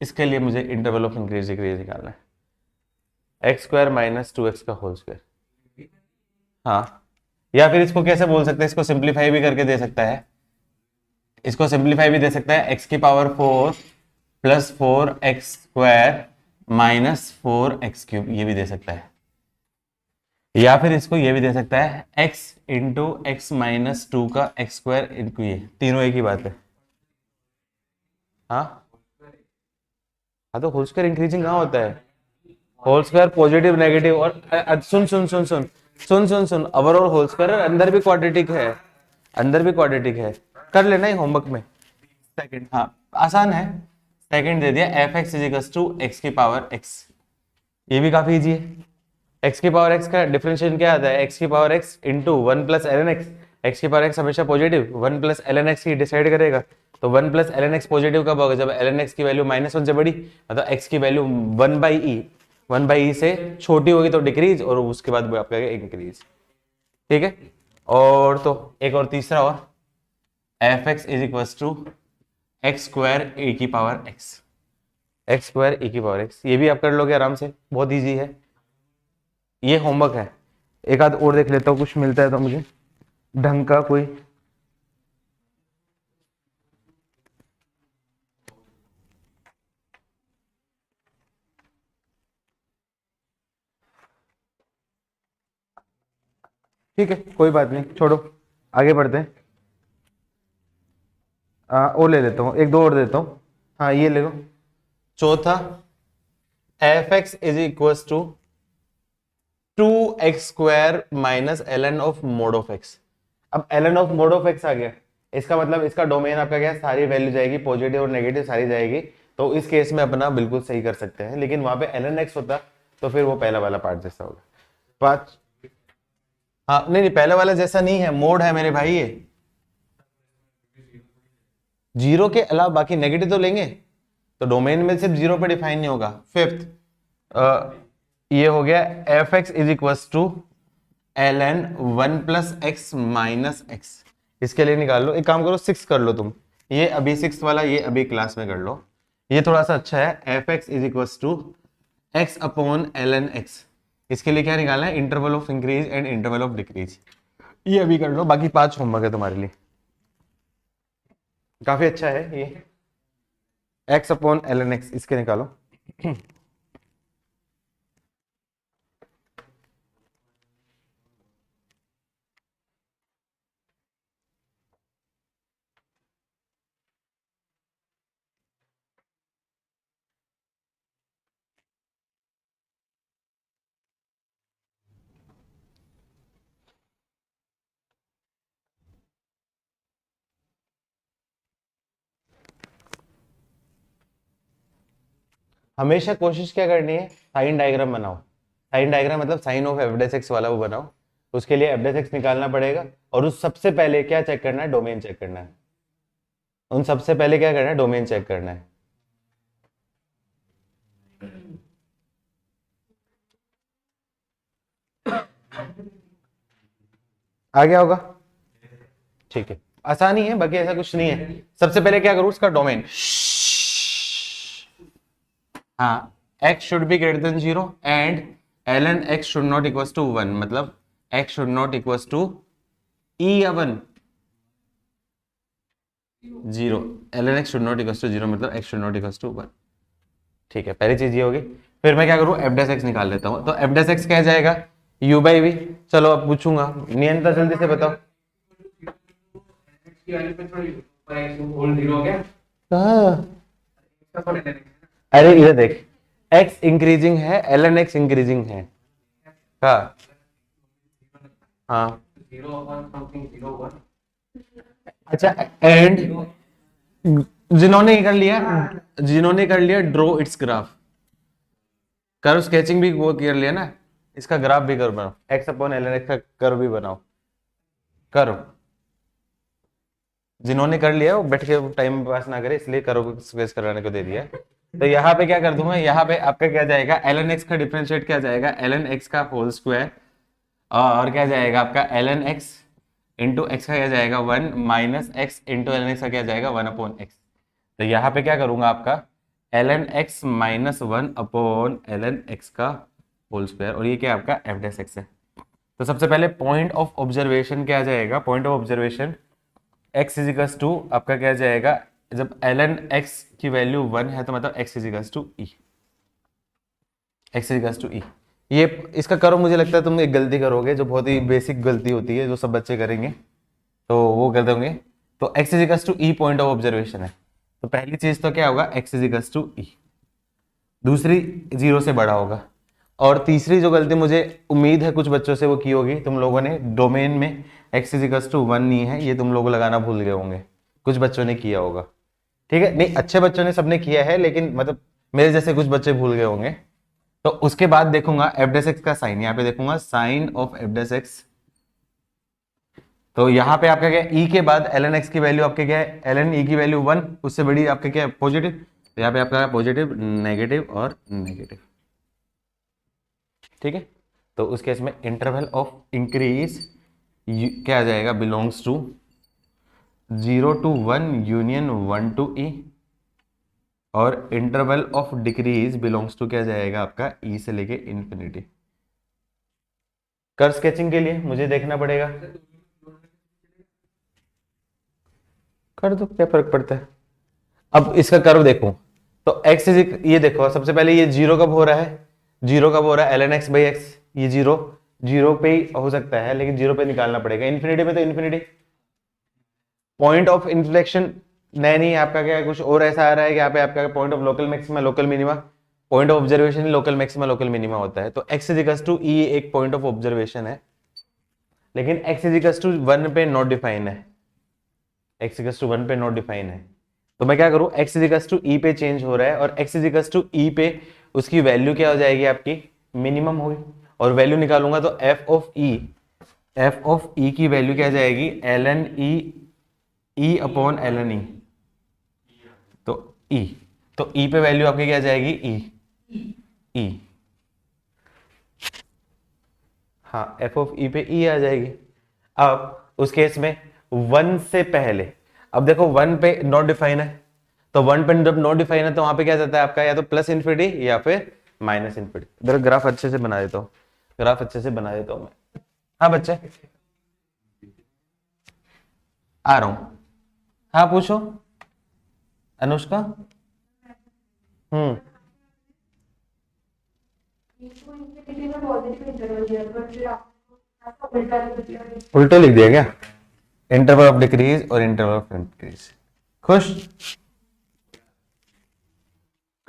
इसके लिए मुझे इंटरवल ऑफ इंक्रीज डिक्रीज निकालना है, x² - 2x का होल स्क्वायर। हाँ, या फिर इसको कैसे बोल सकते हैं, इसको सिंप्लीफाई भी करके दे सकता है, इसको सिंप्लीफाई भी दे सकता है, x⁴ प्लस 4x² - 4x³, ये भी दे सकता है। या फिर इसको ये भी दे सकता है x इंटू x - 2 का x² इंटू ये, तीनों एक ही बात है। हाँ हाँ, तो होल स्क्वायर इंक्रीजिंग कहाँ होता है, होल स्क्वायर पॉजिटिव नेगेटिव, और सुन सुन सुन सुन सुन सुन सुन ओवरऑल होल स्क्वायर अंदर भी क्वाड्रेटिक है, अंदर भी क्वाड्रेटिक है, कर लेना ही होमवर्क में। सेकंड, हाँ आसान है, सेकंड दे दिया f(x) = x⁴x, ये भी काफी इजी है। x⁴x का डिफरेंशिएशन क्या आता है, x⁴x into 1 + ln x, x⁴x हमेशा पॉजिटिव, 1 + ln x ही डिसाइड करेगा, तो 1 + ln x पॉजिटिव कब होगा, जब ln x की वैल्यू -1 से बड़ी, मतलब x की वैल्यू 1/e से छोटी होगी तो डिक्रीज, और उसके बाद आपका इंक्रीज, ठीक है। और तो एक और तीसरा, और f(x) = x²e⁴x, ये भी आप कर लोगे आराम से, बहुत इजी है, ये होमवर्क है। एक आध और देख लेता हूँ, कुछ मिलता है तो मुझे ढंग का कोई। ठीक है कोई बात नहीं, छोड़ो, आगे बढ़ते हैं। और ले लेता हूँ, एक दो और देता हूँ। हाँ ये ले लो। चौथा, f x is equal to 2x² minus ln of mod of x. अब ln of mod of x आ गया, इसका मतलब इसका डोमेन आपका क्या है, सारी वैल्यू जाएगी, पॉजिटिव और नेगेटिव सारी जाएगी। तो इस केस में अपना बिल्कुल सही कर सकते हैं, लेकिन वहां पे ln x होता तो फिर वो पहला वाला पार्ट जैसा होगा। पांच, हाँ नहीं नहीं, पहले वाला जैसा नहीं है, मोड है मेरे भाई ये, जीरो के अलावा बाकी नेगेटिव तो लेंगे, तो डोमेन में सिर्फ जीरो पे डिफाइन नहीं होगा। फिफ्थ, ये हो गया f x is equal to ln 1+x minus x. इसके लिए निकाल लो, एक काम करो, सिक्स कर लो तुम, ये अभी सिक्स वाला ये अभी क्लास में कर लो, ये थोड़ा सा अच्छा है। F x is equal to x upon ln x। इसके लिए क्या निकालना है, interval of increase and interval of decrease. ये अभी कर लो, बाकी 5 होमवर्क है तुम्हारे लिए, काफी अच्छा है ये। एक्स अपॉन ln x इसके निकालो। हमेशा कोशिश क्या करनी है, साइन डायग्राम बनाओ। साइन डायग्राम मतलब sign of f dash x वाला वो बनाओ। उसके लिए एफ डैश एक्स निकालना पड़ेगा, और उस सबसे पहले क्या चेक करना है, डोमेन चेक करना है। उन सबसे पहले क्या करना है, डोमेन चेक करना है। आ गया होगा, ठीक है, आसानी है, बाकी ऐसा कुछ नहीं है। सबसे पहले क्या करूं, उसका डोमेन, हाँ, x should be greater than 0 and ln x should not equals to 1, मतलब x should not equals to e या 1, 0, ln x should not equals to 0 मतलब x should not equals to 1। ठीक है, पहली चीज ये होगी। फिर मैं क्या करूं, एफ डैश एक्स निकाल लेता हूं, तो एफ डैश एक्स क्या जाएगा, u बाई वी। चलो अब पूछूंगा, नियंत्रण जल्दी से बताओ। हाँ, अरे इधर देख, x इंक्रीजिंग है, ln x इंक्रीजिंग है। हाँ हाँ, अच्छा, एंड जिन्होंने कर लिया draw it's graph, curve sketching भी वो कर लिया ना, इसका ग्राफ भी कर बनाओ, x अपॉन ln x का कर्व भी बनाओ। कर्व जिन्होंने कर लिया वो बैठ के टाइम पास ना करे, इसलिए कर्व को स्केच कराने को दे दिया। तो यहाँ पे क्या कर दूंगा, यहाँ पे आपका क्या जाएगा, ln x का डिफरेंशिएट क्या जाएगा, ln x का होल स्क्वायर, और क्या जाएगा आपका ln x इंटू एक्स का क्या जाएगा 1 minus x into ln x का क्या जाएगा 1 अपॉन एक्स। तो यहाँ पे क्या करूंगा, आपका ln x minus 1 upon ln x का होल स्क्वायर, और ये क्या आपका एफ डैश एक्स है। तो सबसे पहले पॉइंट ऑफ ऑब्जर्वेशन क्या जाएगा, point of observation x equals to आपका क्या जाएगा, जब ln x की वैल्यू 1 है तो मतलब x equals to e, x equals to e। ये इसका करो, मुझे लगता है तुम एक गलती करोगे जो बहुत ही बेसिक गलती होती है, जो सब बच्चे करेंगे, तो वो कर दोगे। तो x equals to e point of observation है, तो पहली चीज तो क्या होगा, x इजिकल्स टू e, दूसरी 0 से बड़ा होगा, और तीसरी जो गलती मुझे उम्मीद है कुछ बच्चों से वो की होगी, तुम लोगों ने डोमेन में x इजिकल्स टू 1 नहीं है, ये तुम लोग लगाना भूल गए होंगे, कुछ बच्चों ने किया होगा। ठीक है, नहीं अच्छे बच्चों ने सबने किया है, लेकिन मतलब मेरे जैसे कुछ बच्चे भूल गए होंगे। तो उसके बाद देखूंगा एफ डैश एक्स का साइन, यहाँ पे देखूंगा sign of f dash x. तो यहाँ पे आपका क्या है, e के बाद ln x की वैल्यू आपके क्या है, ln e की वैल्यू 1, उससे बड़ी आपके क्या है पॉजिटिव, तो यहाँ पे आपका पॉजिटिव नेगेटिव और नेगेटिव। ठीक है, तो उस केस में इंटरवल ऑफ इंक्रीज क्या आ जाएगा, belongs to 0 to 1 union 1 to e, और interval of decrease belongs to क्या जाएगा आपका e से लेके इंफिनिटी। कर्व स्केचिंग के लिए मुझे देखना पड़ेगा, कर दो क्या फर्क पड़ता है। अब इसका कर्व देखो तो x इज, ये देखो सबसे पहले ये जीरो कब हो रहा है, जीरो कब हो रहा है, ln x बाई एक्स, ये जीरो जीरो पे ही हो सकता है लेकिन जीरो पे निकालना पड़ेगा, इन्फिनिटी में तो इन्फिनिटी। पॉइंट ऑफ इन्फ्लेक्शन नहीं आपका क्या है, कुछ और ऐसा आ रहा है कि यहाँ पे आपका point of local maxima local minima, point of observation local maxima local minima होता है। तो x इज टू ई एक पॉइंट ऑफ ऑब्जर्वेशन है, लेकिन x इज टू 1 पे नॉट डिफाइन है, x इज टू 1 पे नॉट डिफाइन है। तो मैं क्या करूं, x इज टू ई पे चेंज हो रहा है और x इज टू ई पे उसकी वैल्यू क्या हो जाएगी आपकी, मिनिमम होगी। और वैल्यू निकालूंगा तो f ऑफ e की वैल्यू क्या जाएगी, ln e upon ln e, तो e, तो e पे वैल्यू आपकी क्या जाएगी, e, हाँ f ऑफ e पे e आ जाएगी। अब उस केस में 1 से पहले, अब देखो 1 पे नॉट डिफाइन है, तो 1 पे जब नॉट डिफाइन है तो वहां पे क्या जाता है आपका, या तो प्लस इन्फिनिटी या फिर माइनस इन्फिनिटी। इधर ग्राफ अच्छे से बना देता हूँ, ग्राफ अच्छे से बना देता हूँ मैं। हाँ बच्चे आ रहा हूं, हाँ पूछो अनुष्का। उल्टो लिख दिया क्या, इंटरवल ऑफ डिक्रीज और इंटरवल ऑफ इंक्रीज। खुश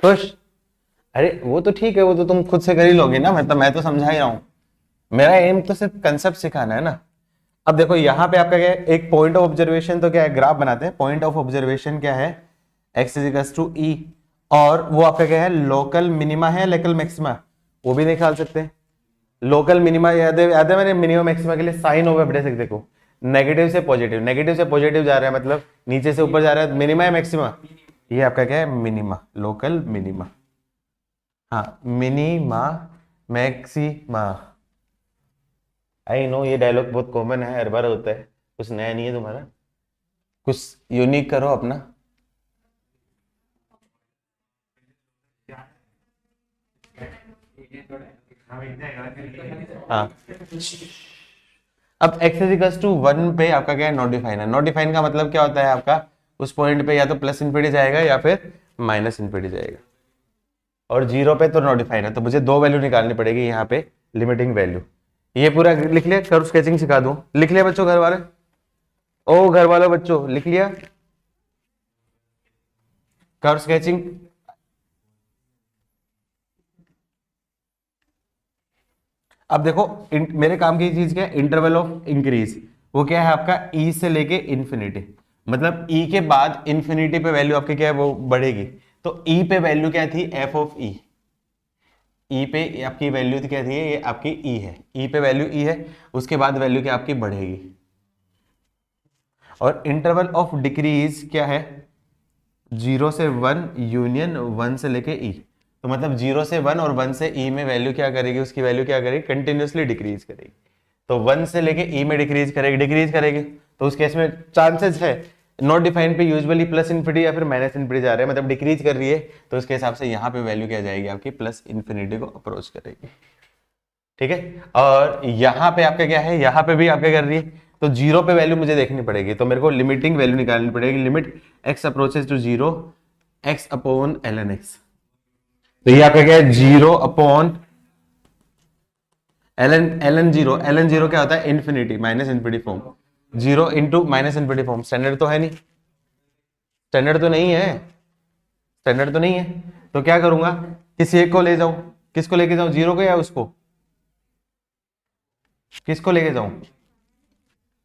खुश, अरे वो तो ठीक है, वो तो तुम खुद से कर ही लोगे ना, मैं तो समझा ही रहा हूं, मेरा एम तो सिर्फ कंसेप्ट सिखाना है ना। अब देखो यहाँ पे आपका क्या है, एक पॉइंट ऑफ ऑब्जर्वेशन तो क्या है, ग्राफ बनाते हैं, पॉइंट ऑफ ऑब्जर्वेशन क्या है, x इज टू ई, और वो आपका क्या है, लोकल मिनिमा है लोकल मैक्सिमा, वो भी निकाल सकते हैं। लोकल मिनिमा याद है मैंने मिनिमम मैक्सिमा के लिए साइन ऑफ एफ देखो, नेगेटिव से पॉजिटिव, नेगेटिव से पॉजिटिव जा रहा है, मतलब नीचे से ऊपर जा रहा है, मिनिमा है मैक्सिमा, ये आपका क्या है, मिनिमा, लोकल मिनिमा, हाँ मिनिमा मैक्सिमा। आई नो ये डायलॉग बहुत कॉमन है, हर बार होता है, कुछ नया नहीं है तुम्हारा, कुछ यूनिक करो अपना। हाँ अब x इज टू 1 पे आपका क्या है, नॉट डिफाइन है। नॉट डिफाइन का मतलब क्या होता है आपका, उस पॉइंट पे या तो प्लस इन्फिनिटी जाएगा या फिर माइनस इन्फिनिटी जाएगा, और जीरो पे तो नॉट डिफाइन है, तो मुझे दो वैल्यू निकालनी पड़ेगी यहाँ पे, लिमिटिंग वैल्यू। ये पूरा लिख लिया, कर्व स्केचिंग सिखा दूं, लिख लिया बच्चों घर वाले, ओ घर वालों बच्चों लिख लिया कर्व स्केचिंग। अब देखो मेरे काम की चीज क्या है, इंटरवल ऑफ इंक्रीज, वो क्या है आपका, ई से लेके इन्फिनिटी, मतलब ई के बाद इन्फिनिटी पे वैल्यू आपकी क्या है, वो बढ़ेगी। तो ई पे वैल्यू क्या थी, एफ ऑफ ई, ई पे आपकी वैल्यू क्या थी, ये आपकी ई है, ई पे वैल्यू ई है, उसके बाद वैल्यू क्या आपकी बढ़ेगी। और इंटरवल ऑफ डिक्रीज क्या है, 0 से 1 यूनियन 1 से लेके ई, तो मतलब 0 से 1 और 1 से ई में वैल्यू क्या करेगी, उसकी वैल्यू क्या करेगी, कंटिन्यूसली डिक्रीज करेगी। तो 1 से लेके ई में डिक्रीज करेगी, तो उस केस में चांसेस है नॉट डिफाइन पे यूजुअली प्लस इन्फिनिटी या फिर माइनस इन्फिनिटी जा रहे हैं, मतलब डिक्रीज कर रही है, तो उसके हिसाब से यहाँ पे वैल्यू क्या जाएगी आपकी, प्लस इन्फिनिटी को अप्रोच करेगी, ठीक है। और यहाँ पे आपका क्या है, यहाँ पे भी आपका कर रही है, तो जीरो पे वैल्यू मुझे देखनी पड़ेगी, तो मेरे को लिमिटिंग वैल्यू निकालनी पड़ेगी, limit x approaches to 0 x upon ln x। तो ये आपका क्या है, 0 अपॉन ln 0 क्या होता है, infinity minus infinity form, 0 into minus infinity form. Standard तो है नहीं, स्टैंडर्ड तो नहीं है, स्टैंडर्ड तो नहीं है, तो क्या करूंगा, किसी एक को ले जाऊं, किसको लेके जाऊं, 0 को या उसको, किसको लेके जाऊं,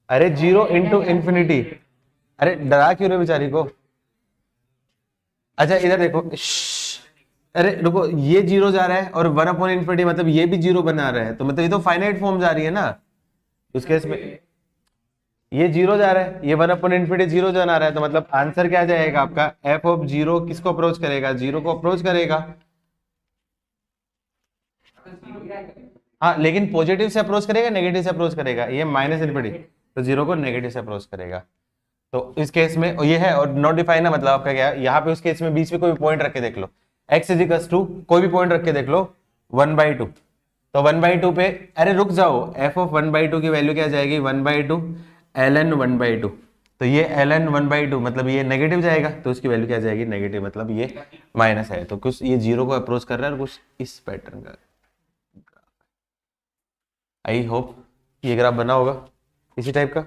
अरे 0 इंटू इन्फिनिटी, अरे डरा क्यों रहे बेचारी को। अच्छा इधर देखो, अरे रुको, ये 0 जा रहा है और 1 अपॉन इन्फिनिटी मतलब ये भी 0 बना रहा है, तो मतलब ये तो फाइनाइट फॉर्म जा रही है ना, उस केस में ये 0 जा रहा है, ये 1 अपॉन इन्फिनिटी 0 जाना रहा है, तो मतलब आंसर क्या जाएगा आपका, f ऑफ 0 किसको अप्रोच करेगा, 0 को अप्रोच करेगा। हाँ लेकिन पॉजिटिव से अप्रोच करेगा नेगेटिव से अप्रोच करेगा, ये माइनस इन्फिनिटी, तो 0 को नेगेटिव से अप्रोच करेगा। तो इस केस में ये है, और नॉट डिफाइन है मतलब आपका क्या है, यहाँ पे उस केस में बीच में कोई पॉइंट रख के देख लो, x इज इक्वल टू कोई भी पॉइंट रख के देख लो 1/2, तो 1/2 पे, अरे रुक जाओ, एफ ऑफ 1/2 की वैल्यू क्या जाएगी, 1/2 ln 1/2। तो ये ln 1/2 मतलब ये नेगेटिव जाएगा, तो उसकी वैल्यू क्या जाएगी, नेगेटिव, मतलब ये माइनस है। तो कुछ ये जीरो को अप्रोच कर रहा है और कुछ इस पैटर्न का। आई होप ये ग्राफ बना होगा इसी टाइप का।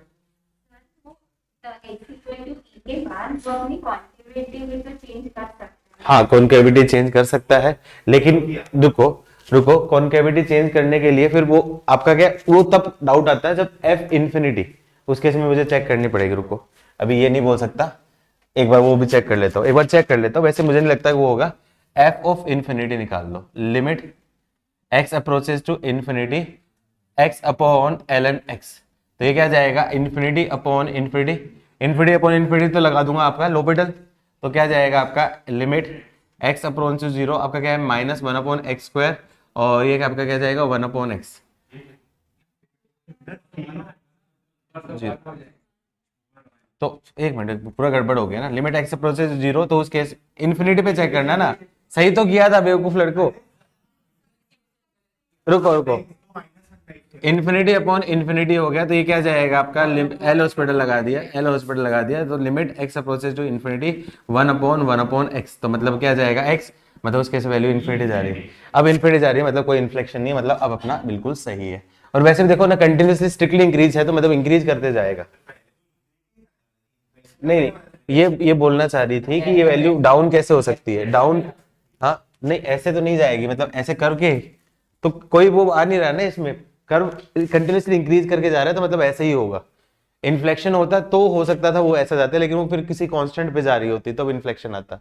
हाँ, कॉन्केविटी चेंज कर सकता है, लेकिन रुको रुको, कॉन्केविटी चेंज करने के लिए फिर वो आपका क्या, वो तब डाउट आता है जब एफ इंफिनिटी, उस केस में मुझे चेक करनी पड़ेगी। रुको, अभी ये नहीं बोल सकता, एक बार वो भी चेक कर लेता हूँ, एक बार चेक कर लेता हूँ। वैसे मुझे नहीं लगता कि वो होगा। एफ ऑफ इंफिनिटी निकाल लो, limit x approaches to infinity x upon ln x. तो ये क्या जाएगा, infinity upon infinity, infinity upon infinity तो लगा दूंगा आपका लोपिटल। तो क्या जाएगा आपका limit x upon to zero, आपका क्या है -1/x², और ये आपका क्या जाएगा 1/x। तो एक मिनट, पूरा गड़बड़ हो गया ना, लिमिट एक्स अप्रोचेस जीरो, तो उस केस इन्फिनिटी पे चेक करना ना। सही तो किया था बेवकूफ लड़को। रुको रुको, इन्फिनिटी अपॉन इन्फिनिटी हो गया, तो ये क्या जाएगा आपका, एल हॉस्पिटल लगा दिया, एल हॉस्पिटल लगा दिया, तो limit x approaches to infinity 1/1/x। तो मतलब क्या जाएगा x, मतलब उसके से वैल्यू इन्फिनिटी जा रही है। अब इन्फिनिटी जा रही है मतलब कोई इन्फ्लेक्शन नहीं है, मतलब अब अपना बिल्कुल सही है। और वैसे भी देखो ना, कंटिन्यूसली स्ट्रिक्टली इंक्रीज है, तो मतलब इंक्रीज करते जाएगा। नहीं नहीं, ये बोलना चाह रही थी कि ये वैल्यू डाउन कैसे हो सकती है, डाउन। हाँ नहीं, ऐसे तो नहीं जाएगी, मतलब ऐसे करके तो कोई वो आ नहीं रहा ना इसमें, कर्व कंटिन्यूसली इंक्रीज करके जा रहा है, तो मतलब ऐसे ही होगा। इन्फ्लेक्शन होता तो हो सकता था वो ऐसा जाते, लेकिन वो फिर किसी कांस्टेंट पे जा रही होती तब इन्फ्लेक्शन आता,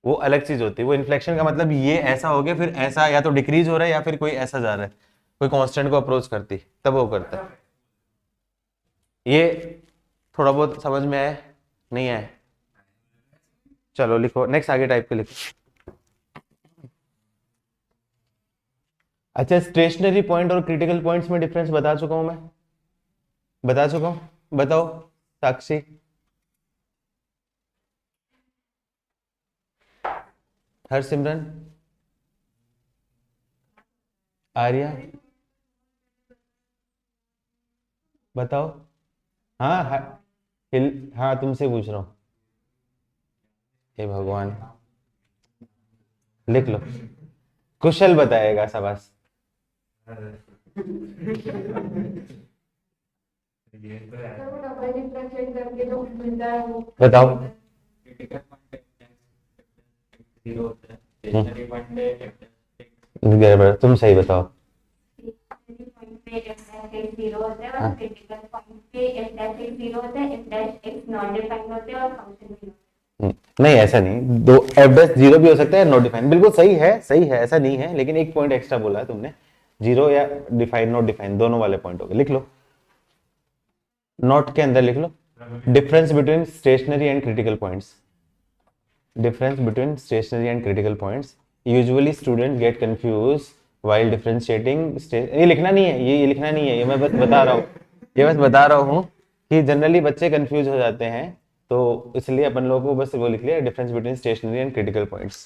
वो अलग चीज होती है। वो इन्फ्लेक्शन का मतलब ये ऐसा हो गया, फिर ऐसा या तो डिक्रीज हो रहा है या फिर कोई ऐसा जा रहा है, कोई कांस्टेंट को अप्रोच करती, तब वो करता है। ये थोड़ा बहुत समझ में आया, नहीं आया? चलो लिखो नेक्स्ट, आगे टाइप के लिखो। अच्छा, स्टेशनरी पॉइंट और क्रिटिकल पॉइंट्स में डिफरेंस बता चुका हूं मैं, बता चुका हूं, बताओ साक्षी, हरसिमरन, आर्या, बताओ। हाँ हाँ, हाँ तुमसे पूछ रहा हूँ। हे भगवान, लिख लो, कुशल बताएगा शाबाश। बताओ। गड़बड़, तुम सही बताओ। हाँ। नहीं ऐसा नहीं, दो एफ डैश जीरो भी हो सकता है, नॉट डिफाइन, बिल्कुल सही है, सही है, ऐसा नहीं है, लेकिन एक पॉइंट एक्स्ट्रा बोला है तुमने, जीरो या डिफाइन नॉट डिफाइन दोनों वाले पॉइंट हो गए, लिख लो, नोट के अंदर लिख लो। Difference between stationary and critical points, difference between stationary and critical points, usually students get confused while differentiating ये लिखना नहीं है, ये लिखना नहीं है, ये मैं बस बता रहा हूँ, ये बस बता रहा हूँ कि जनरली बच्चे कंफ्यूज हो जाते हैं, तो इसलिए अपन लोगों को बस वो लिख लिया, difference between stationary and critical points.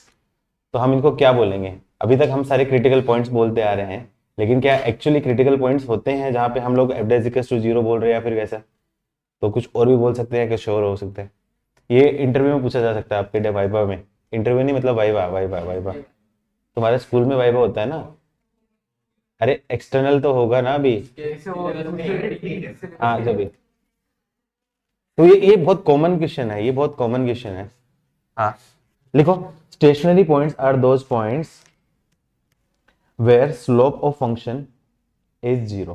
तो हम इनको क्या बोलेंगे, अभी तक हम सारे क्रिटिकल पॉइंट्स बोलते आ रहे हैं, लेकिन क्या एक्चुअली क्रिटिकल पॉइंट्स होते हैं जहाँ पे हम लोग f dash equals to zero बोल रहे हैं, या फिर कैसा? तो कुछ और भी बोल सकते हैं, कि श्योर हो सकते हैं, ये इंटरव्यू में पूछा जा सकता है आपके वाइवा में, इंटरव्यू नहीं मतलब वाइवा, वाइवा वाइवा, तुम्हारे स्कूल में वाइवा होता है ना? अरे एक्सटर्नल तो होगा ना अभी। हाँ जब भी, तो ये बहुत कॉमन क्वेश्चन है, ये बहुत कॉमन क्वेश्चन है। हाँ लिखो, stationary points are those points where slope of function is zero.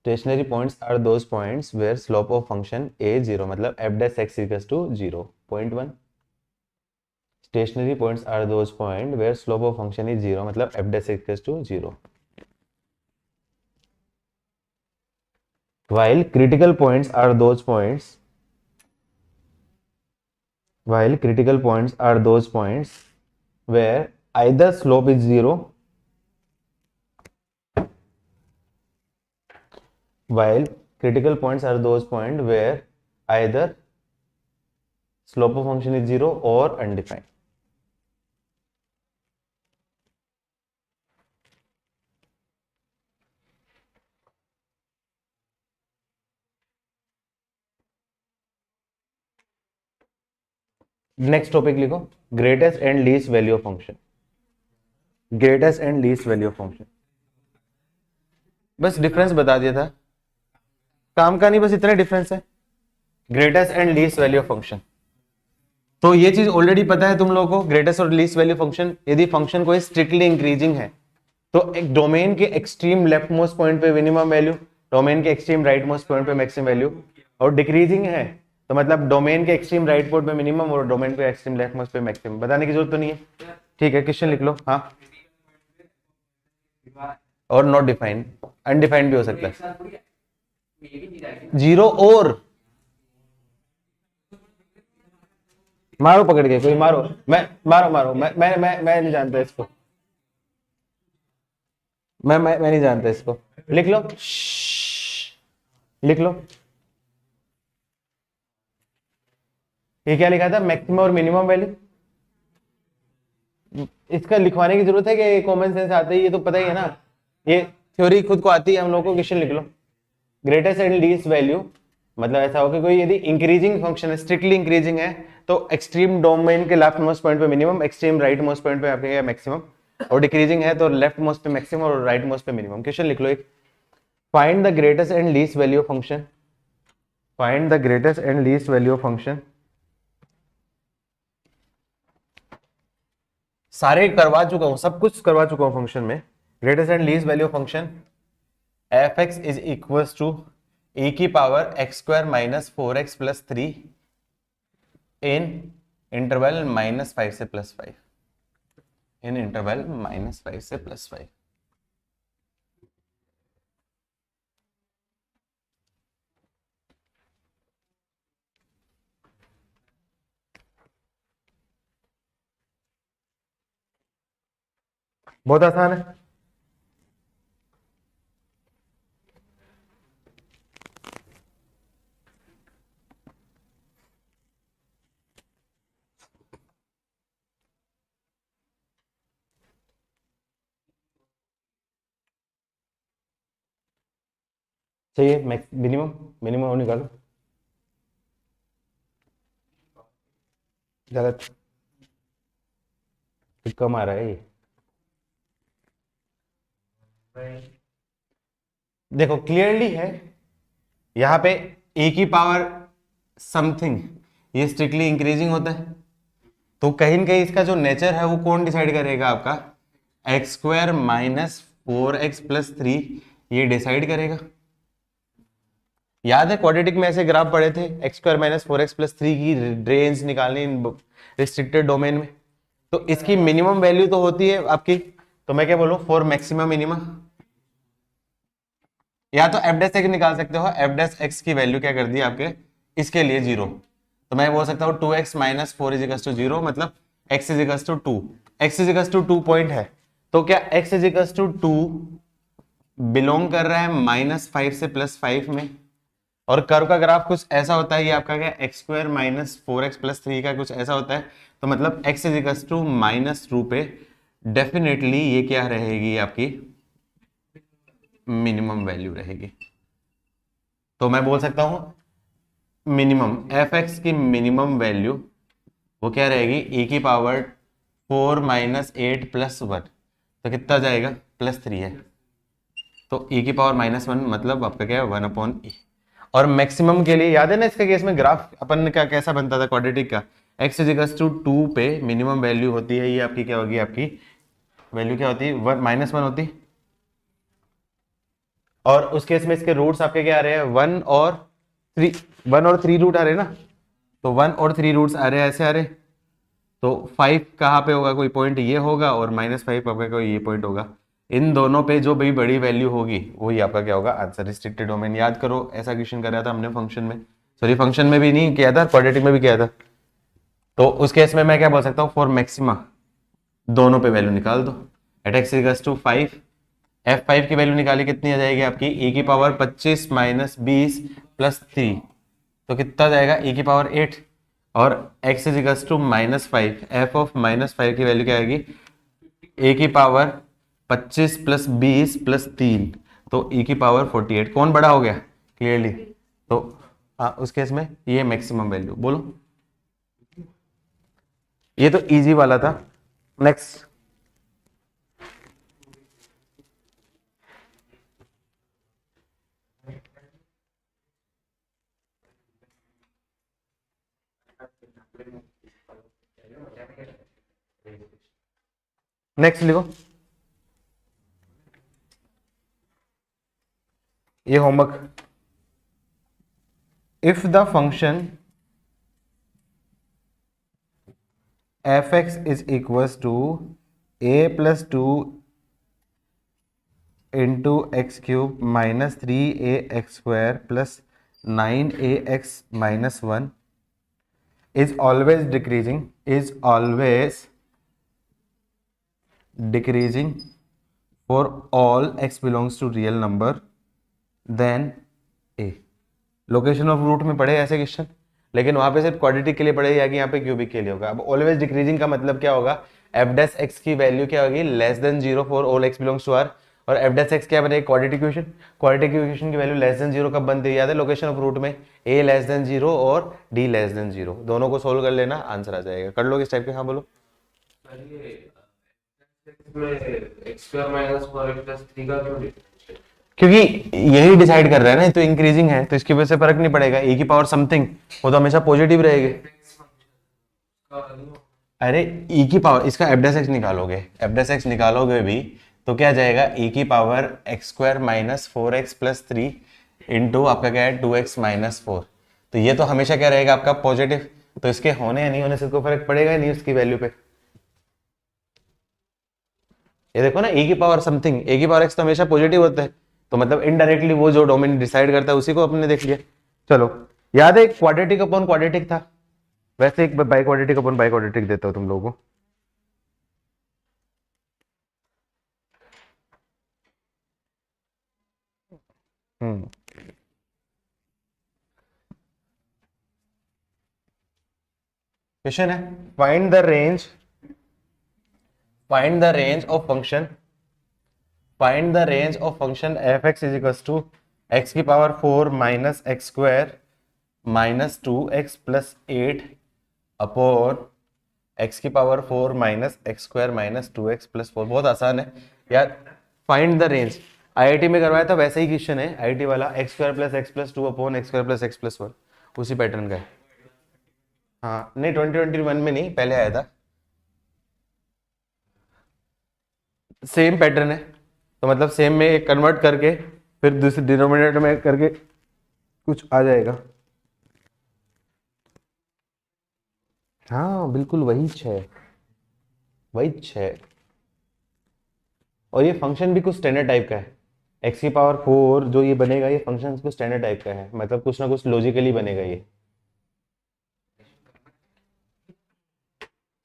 Stationary points are those points where slope of function is zero, मतलब f dash x equals to zero, point one. Stationary points are those points where slope of function is zero, मतलब f dash equals to zero. While critical points are those points, while critical points are those points where either slope is zero, while critical points are those points where either slope of function is zero or undefined. Next topic लिखो, greatest and least value of function. Greatest and least value of function, बस difference बता दिया था, काम का नहीं, बस इतना डिफरेंस है, greatest and least value of function. तो ये चीज ऑलरेडी पता है तुम लोगों को, ग्रेटेस्ट और लीस्ट वैल्यू फंक्शन, यदि फंक्शन कोई स्ट्रिक्टली इंक्रीजिंग है तो एक डोमेन के एक्सट्रीम लेफ्ट मोस्ट पॉइंट पे मिनिमम वैल्यू, डोमेन के एक्सट्रीम राइट मोस्ट पॉइंट पे मैक्सिमम वैल्यू, और डिक्रीजिंग है तो मतलब डोमेन के एक्सट्रीम राइट पॉइंट पे मिनिमम और डोमेन के एक्सट्रीम लेफ्ट मोस्ट पे मैक्सिमम। बताने की जरूरत तो नहीं है, ठीक है, क्वेश्चन लिख लो। हाँ, और नॉट डिफाइंड, अनडिफाइंड भी हो सकता है, जीरो और मारो पकड़ के, कोई मारो, मैं मारो मारो, मैं नहीं जानता इसको, मैं नहीं जानता इसको, लिख लो, लिख लो। ये क्या लिखा था, मैक्सिमम और मिनिमम वैल्यू, इसका लिखवाने की जरूरत है कि कॉमन सेंस आता है, ये तो पता ही है ना, ये थ्योरी खुद को आती है हम लोगों को। क्वेश्चन लिख लो, ग्रेटेस्ट एंड लीस्ट वैल्यू, मतलब ऐसा हो कि कोई यदि इंक्रीजिंग फंक्शन है, स्ट्रिक्टली इंक्रीजिंग है, तो एक्सट्रीम डोमेन के लेफ्ट मोस्ट पॉइंट पे minimum, extreme right most point पे आपके मैक्सिमम, और डिक्रीजिंग है तो लेफ्ट मोस्ट पे मैक्सिमम और राइट मोस्ट पे मिनिमम। क्वेश्चन लिख लो एक, find the greatest and least value of function, find the greatest and least value of function. सारे करवा चुका हूं, सब कुछ करवा चुका हूं फंक्शन में। Greatest and least value of function f x is equal to e की power x square minus 4x plus 3 in interval -5 से +5, इन इंटरवल -5 से +5। बहुत आसान है, चाहिए मिनिमम, मिनिमम निकालो, गलत, कम आ रहा है ये, देखो क्लियरली है यहाँ पे e की पावर समथिंग, ये स्ट्रिक्टली इंक्रीजिंग होता है, तो कहीं न कहीं इसका जो नेचर है वो कौन डिसाइड करेगा, आपका x square minus 4x plus 3, ये डिसाइड करेगा। याद है क्वाड्रेटिक में ऐसे ग्राफ पढ़े थे, x square minus 4x plus 3 की रेंज निकालनी रिस्ट्रिक्टेड डोमेन में, तो इसकी मिनिमम वैल्यू तो होती है आपकी, तो मैं क्या बोलूं, फॉर मैक्सिमम मिनिमम, या तो एफ डैश एक्स निकाल सकते हो, एफ डैश एक्स की वैल्यू क्या कर दी आपके इसके लिए 0, तो मैं बोल सकता हूँ 2x minus 4 is equal to 0, मतलब x is equal to 2, x is equal to 2 point है, तो क्या x is equal to 2 belong कर रहा है -5 से +5 में, और कर्व का ग्राफ कुछ ऐसा होता है, ये आपका क्या x square minus 4x plus 3 का कुछ ऐसा होता है, तो मतलब x इज इक्वल टू -2 पे डेफिनेटली ये क्या रहेगी आपकी मिनिमम वैल्यू रहेगी। तो मैं बोल सकता हूं मिनिमम एफ एक्स की मिनिमम वैल्यू वो क्या रहेगी, e की पावर 4 माइनस 8 प्लस 1, तो कितना जाएगा +3 है, तो e की पावर -1 मतलब आपका क्या है 1/e। और मैक्सिमम के लिए याद है ना, इसके केस में ग्राफ अपन का कैसा बनता था क्वाड्रेटिक का, x इज इक्वल टू 2 पे मिनिमम वैल्यू होती है, ये आपकी क्या होगी, आपकी वैल्यू क्या होती है -1 होती, और उस केस में इसके रूट्स आपके क्या आ रहे हैं 1 और 3 रूट आ रहे हैं ना, तो 1 और 3 रूट्स आ रहे हैं, ऐसे आ रहे, तो 5 कहाँ पे होगा, कोई पॉइंट ये होगा, और -5 आपका कोई ये पॉइंट होगा, इन दोनों पे जो भी बड़ी वैल्यू होगी वही आपका क्या होगा आंसर। रिस्ट्रिक्टेड डोमेन याद करो, ऐसा क्वेश्चन कराया था हमने फंक्शन में, सॉरी फंक्शन में भी नहीं किया था, क्वाड्रेटिक में भी किया था, तो उस केस में मैं क्या बोल सकता हूँ, फॉर मैक्सिमा दोनों पे वैल्यू निकाल दो, eight x equals to 5, f5 की वैल्यू निकाली कितनी आ जाएगी आपकी e की पावर 25 माइनस 20 प्लस 3, तो कितना जाएगा e की पावर 8, और x is equals to -5, f of -5 की वैल्यू क्या आएगी a की पावर 25 प्लस 20 प्लस 3, तो e की पावर 48, कौन बड़ा हो गया क्लियरली, तो हाँ उस केस में ये मैक्सिमम वैल्यू बोलो, ये तो इजी वाला था। नेक्स्ट, नेक्स्ट लिखो, ये homework. If the function f(x) is equals to a plus 2 into x cube minus 3ax square plus 9ax minus 1 is always decreasing for all x belongs to real number, then a। Location of root में पढ़े ऐसे question, लेकिन वहां पे सिर्फ quadratic के लिए पढ़े या कि यहाँ पे क्यूबिक के लिए होगा। अब ऑलवेज डिक्रीजिंग का मतलब क्या होगा, एफ डैश एक्स की वैल्यू क्या होगी, less than zero for all x belongs to R. और एफ डैश एक्स क्या बनेगी, क्वाड्रेटिक इक्वेशन। क्वाड्रेटिक इक्वेशन की वैल्यू लेस देन जीरो कब बनती है, याद है लोकेशन ऑफ रूट में, ए लेस देन जीरो और डी लेस देन जीरो, दोनों को सोल्व कर लेना, आंसर आ जाएगा। कर लो इस टाइप के। हाँ बोलो। क्योंकि यही डिसाइड कर रहा है ना, तो इंक्रीजिंग है तो इसकी वजह से फर्क नहीं पड़ेगा। ए की पावर समथिंग वो तो हमेशा पॉजिटिव रहेगी। अरे ई की पावर, इसका एफ डैश एक्स निकालोगे, एफ डैश एक्स निकालोगे भी तो क्या जाएगा, ई की power x square minus 4x plus 3 into आपका क्या है 2x माइनस 4। तो ये तो हमेशा क्या रहेगा आपका पॉजिटिव, तो इसके होने या नहीं होने से कोई फर्क पड़ेगा ही नहीं उसकी वैल्यू पे। ये देखो ना, ए की पावर समथिंग, ए की पावर एक्स तो हमेशा पॉजिटिव होता है, तो मतलब इनडायरेक्टली वो जो डोमेन डिसाइड करता है उसी को अपने देख लिया। चलो, याद है क्वाड्रेटिक अपॉन क्वाड्रेटिक था, वैसे एक biquadratic upon biquadratic देता हूं तुम लोगों को। क्वेश्चन है, find the range of function f x is equal to x की power 4 minus x square minus 2x plus 8 upon x की power 4 minus x square minus 2x plus 4। बहुत आसान है यार, फाइंड द रेंज। आईआईटी में करवाया था वैसे ही क्वेश्चन है, आईआईटी वाला, x square plus x plus 2 upon x square plus x plus 1, उसी पैटर्न का है। हाँ नहीं, 2021 में नहीं, पहले आया था, सेम पैटर्न है। तो मतलब सेम में कन्वर्ट करके फिर दूसरे डिनोमिनेटर में करके कुछ आ जाएगा। हाँ बिल्कुल वही 6, वही 6। और ये फंक्शन भी कुछ स्टैंडर्ड टाइप का है, एक्स की पावर 4 जो ये बनेगा, ये फंक्शन कुछ स्टैंडर्ड टाइप का है, मतलब कुछ ना कुछ लॉजिकली बनेगा ये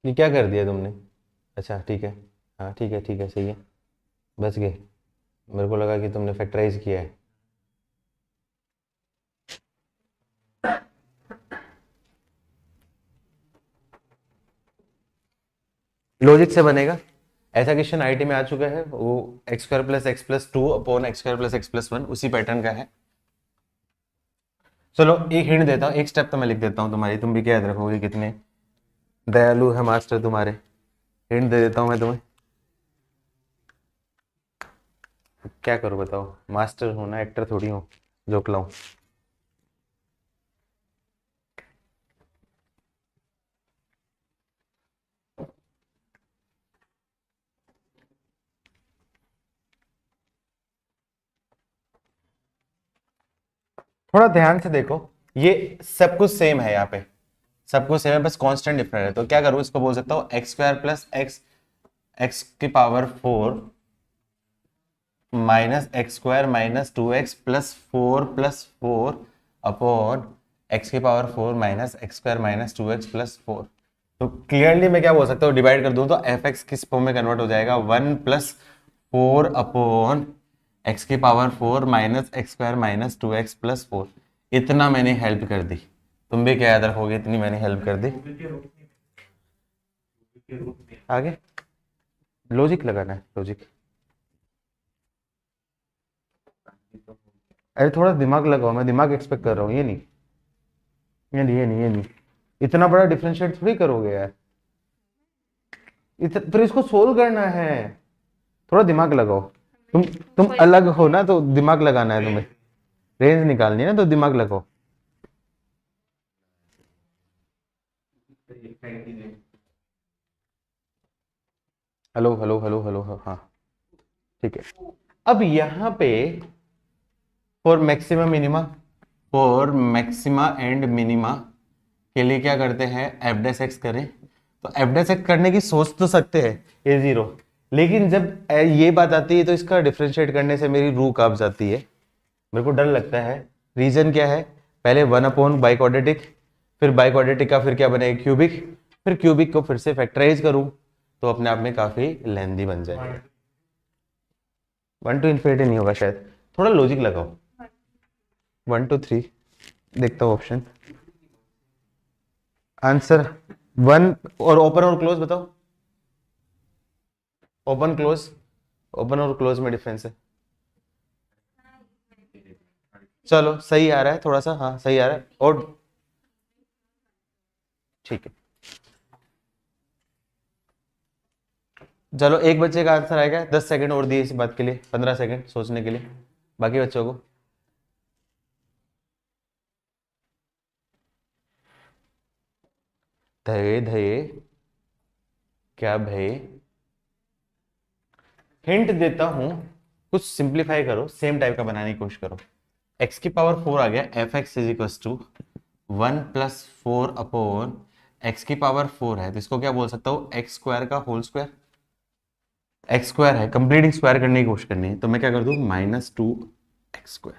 क्या कर दिया तुमने। अच्छा ठीक है, हाँ ठीक है ठीक है, सही है, बच गए। मेरे को लगा कि तुमने फैक्टराइज किया है। लॉजिक से बनेगा। ऐसा क्वेश्चन आईटी में आ चुका है, वो x square plus x plus 2 upon x square plus x plus 1, उसी पैटर्न का है। चलो एक हिंट देता हूँ, एक स्टेप तो मैं लिख देता हूँ तुम्हारी, तुम भी क्या याद रखोगे, कितने दयालु है मास्टर तुम्हारे। हिंट दे देता हूँ मैं तुम्हें, क्या करूँ बताओ, मास्टर हूँ ना, एक्टर थोड़ी हूँ जो खिलाऊं। थोड़ा ध्यान से देखो, ये सब कुछ सेम है, यहाँ पे सब कुछ सेम है, बस कांस्टेंट डिफरेंट है। तो क्या करूँ, इसको बोल सकता हूँ x square plus x, x की power 4 minus x square minus 2x plus 4 upon x की power 4 minus x square minus 2x plus 4। तो क्लियरली मैं क्या बोल सकता हूँ, डिवाइड कर दूं तो एफ एक्स किस फॉर्म में कन्वर्ट हो जाएगा, 1 प्लस 4 अपॉन एक्स की power 4 minus x square minus 2x plus 4। इतना मैंने हेल्प कर दी, तुम भी क्या याद रखोगे, इतनी मैंने हेल्प कर दी। आगे लॉजिक लगाना है, लॉजिक। अरे थोड़ा दिमाग लगाओ, मैं दिमाग एक्सपेक्ट कर रहा हूँ, ये नहीं, इतना बड़ा डिफरेंशिएट थोड़ी करोगे यार। फिर इसको सोल्व करना है, थोड़ा दिमाग लगाओ। तुम अलग हो ना, तो दिमाग लगाना है तुम्हें, रेंज निकालनी है ना, तो दिमाग लगाओ। हेलो हेलो हेलो हेलो, हाँ ठीक है। अब यहां पे for maxima minima, for maxima and minima के लिए क्या करते हैं, एफ डैश एक्स करें। तो एफ डैश एक्स करने की सोच तो सकते हैं ए जीरो, लेकिन जब ये बात आती है तो इसका डिफ्रेंशिएट करने से मेरी रूह कांप जाती है, मेरे को डर लगता है। रीजन क्या है, पहले वन अपॉन बाइक्वाड्रेटिक, फिर बाइक्वाड्रेटिक का फिर क्या बनेगा क्यूबिक, फिर क्यूबिक को फिर से फैक्टराइज करूं तो अपने आप में काफी लेंदी बन जाएगा। 1 to इन्फिनिटी नहीं होगा शायद, थोड़ा लॉजिक लगाओ। 1 to 3 देखता हूँ ऑप्शन आंसर। 1 और ओपन और क्लोज बताओ, ओपन क्लोज, ओपन और क्लोज में डिफरेंस है। चलो सही आ रहा है थोड़ा सा, हाँ सही आ रहा है। और ठीक है, चलो एक बच्चे का आंसर आएगा, 10 सेकंड और दिए इस बात के लिए, 15 सेकंड सोचने के लिए बाकी बच्चों को। धये धये क्या भय, हिंट देता हूं, कुछ सिंप्लीफाई करो, सेम टाइप का बनाने की कोशिश करो। x की पावर 4 आ गया, f x is equal to 1 plus 4 upon x की पावर 4 है, तो इसको क्या बोल सकता हूँ, एक्स स्क्वायर का होल स्क्वायर। एक्स स्क्वायर है, कंप्लीटिंग स्क्वायर करने की कोशिश करनी है, तो मैं क्या कर दूं, -2x²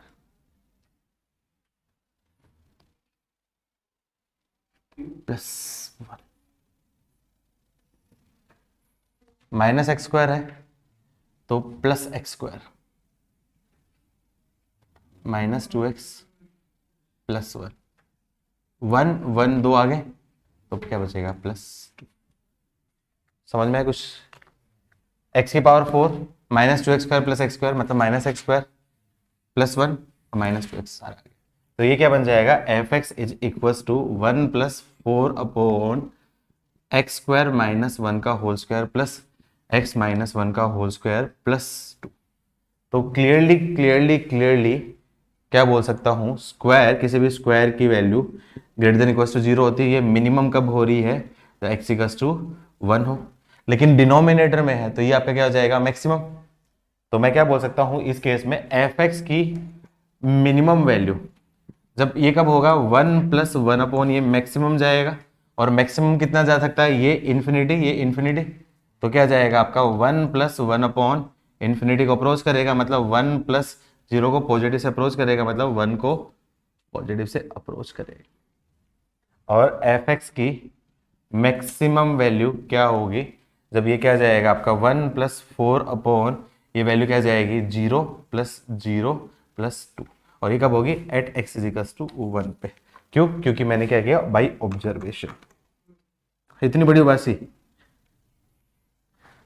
+1 -x² है तो +x² -2x +1, 1 1 2 आ गए तो क्या बचेगा +2। समझ में आया कुछ? x की पावर 4 -2x² +x² मतलब -x² +1 -2x सारा आ गया। तो ये क्या बन जाएगा, f x is equal to 1 + 4 upon x² -1 का होल स्क्वायर प्लस x -1 का होल स्क्वायर +2। तो क्लियरली क्लियरली क्लियरली क्या बोल सकता हूं, स्क्वायर, किसी भी स्क्वायर की value greater than equal to 0 होती है। ये मिनिमम कब हो रही है, तो x इक्वल टू 1 हो, लेकिन डिनोमिनेटर में है तो ये आपका क्या हो जाएगा, मैक्सिमम। तो मैं क्या बोल सकता हूं इस केस में, एफ एक्स की मिनिमम वैल्यू जब ये कब होगा, 1 + 1 अपॉन ये मैक्सिमम जाएगा, और मैक्सिमम कितना जा सकता है, ये इन्फिनिटी, ये इन्फिनिटी। तो क्या जाएगा आपका 1 + 1 अपॉन इन्फिनिटी को अप्रोच करेगा, मतलब 1 + 0 को पॉजिटिव से अप्रोच करेगा, मतलब 1 को पॉजिटिव से अप्रोच करेगा। और एफ एक्स की मैक्सिमम वैल्यू क्या होगी, जब ये क्या जाएगा आपका 1 + 4 अपॉन ये वैल्यू क्या जाएगी, 0 + 0 + 2, और ये कब होगी, एट x = 1 पे। क्यों, क्योंकि मैंने क्या किया, बाई ऑब्जर्वेशन। इतनी बड़ी बात सी।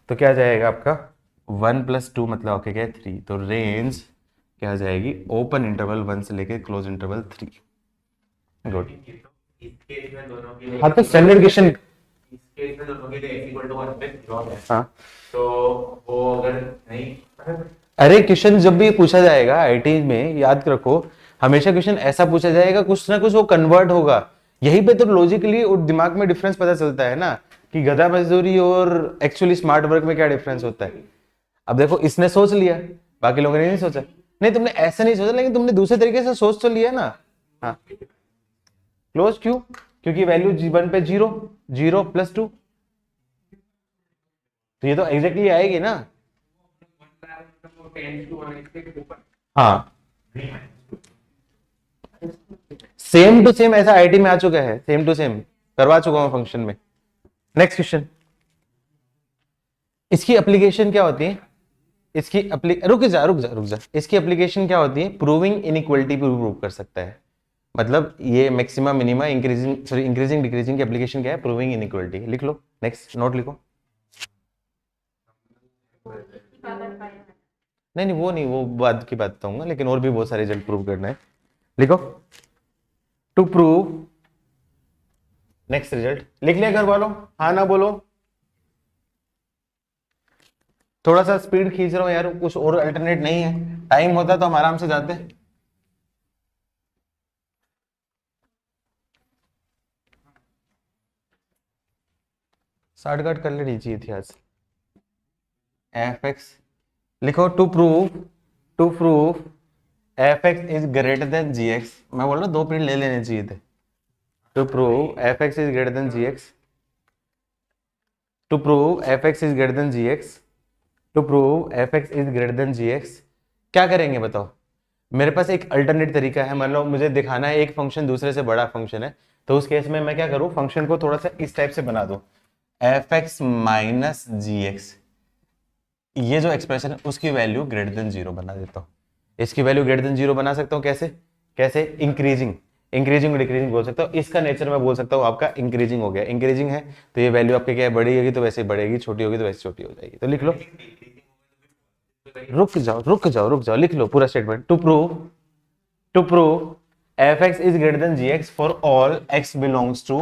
तो क्या जाएगा आपका 1 + 2 मतलब आपके क्या है 3, तो रेंज क्या जाएगी, ओपन इंटरवल 1 से लेके क्लोज इंटरवल 3। गुड। हाँ तो स्टैंडर्ड क्वेश्चन, हाँ तो वो अगर नहीं, अरे क्वेश्चन जब भी पूछा जाएगा आईटी में, याद रखो हमेशा क्वेश्चन ऐसा पूछा जाएगा, कुछ ना कुछ वो कन्वर्ट होगा। यही पे तो लॉजिकली और दिमाग में डिफरेंस पता चलता है ना, कि गधा मजदूरी और एक्चुअली स्मार्ट वर्क में क्या डिफरेंस होता है। अब देखो इसने सोच लिया, बाकी लोगों ने नहीं सोचा। नहीं तुमने ऐसा नहीं सोचा, लेकिन तुमने दूसरे तरीके से सोच तो लिया ना। हाँ क्लोज क्यों, क्योंकि वैल्यू G1 पे 0 0 + 2, तो ये तो एग्जैक्टली आएगी ना। हाँ सेम टू सेम ऐसा आईटी में आ चुका है, सेम टू सेम करवा चुका हूं फंक्शन में। नेक्स्ट क्वेश्चन, इसकी एप्लीकेशन क्या होती है, इसकी रुक जा रुक जा रुक जा, इसकी एप्लीकेशन क्या होती है, प्रूविंग इनइक्वालिटी प्रूव कर सकता है। मतलब ये maxima minima increasing, sorry increasing decreasing की एप्लीकेशन क्या है, प्रूविंग इनइक्वालिटी। लिख लो, नेक्स्ट नोट लिखो। नहीं नहीं वो नहीं, वो बाद की बात बताऊंगा, लेकिन और भी बहुत सारे रिजल्ट प्रूव करना है। लिखो, टू प्रूव, नेक्स्ट रिजल्ट लिख लिया घर वालों, हाँ ना बोलो। थोड़ा सा स्पीड खींच रहा हूँ यार, कुछ और अल्टरनेट नहीं है, टाइम होता तो हम आराम से जाते। शॉर्टकट कर लेनी चाहिए थी आज। एफ एक्स लिखो, to prove f x is greater than g x. मैं बोल रहा हूँ 2 प्रिंट ले लेने चाहिए थे। To prove f x is greater than g x, to prove f x is greater than g x, to prove f x is greater than g x. क्या करेंगे बताओ? मेरे पास एक अल्टरनेट तरीका है, मान लो मुझे दिखाना है एक फंक्शन दूसरे से बड़ा फंक्शन है, तो उस केस में मैं क्या करूँ, फंक्शन को थोड़ा सा इस टाइप से बना दूं, F x minus g x, ये जो एक्सप्रेशन है उसकी वैल्यू ग्रेटर देन 0 बना देता हूँ। इसकी वैल्यू ग्रेटर देन 0 बना सकता हूँ कैसे? कैसे? इंक्रीजिंग, इंक्रीजिंग डिक्रीजिंग बोल सकता हूँ। इसका नेचर मैं बोल सकता हूँ आपका इंक्रीजिंग हो गया। इंक्रीजिंग है तो ये वैल्यू आपके क्या है, बड़ी होगी तो वैसे बढ़ेगी, छोटी होगी तो वैसे छोटी हो जाएगी। तो लिख लो, रुक जाओ, लिख लो पूरा statement. To prove f x is greater than g x for all x belongs to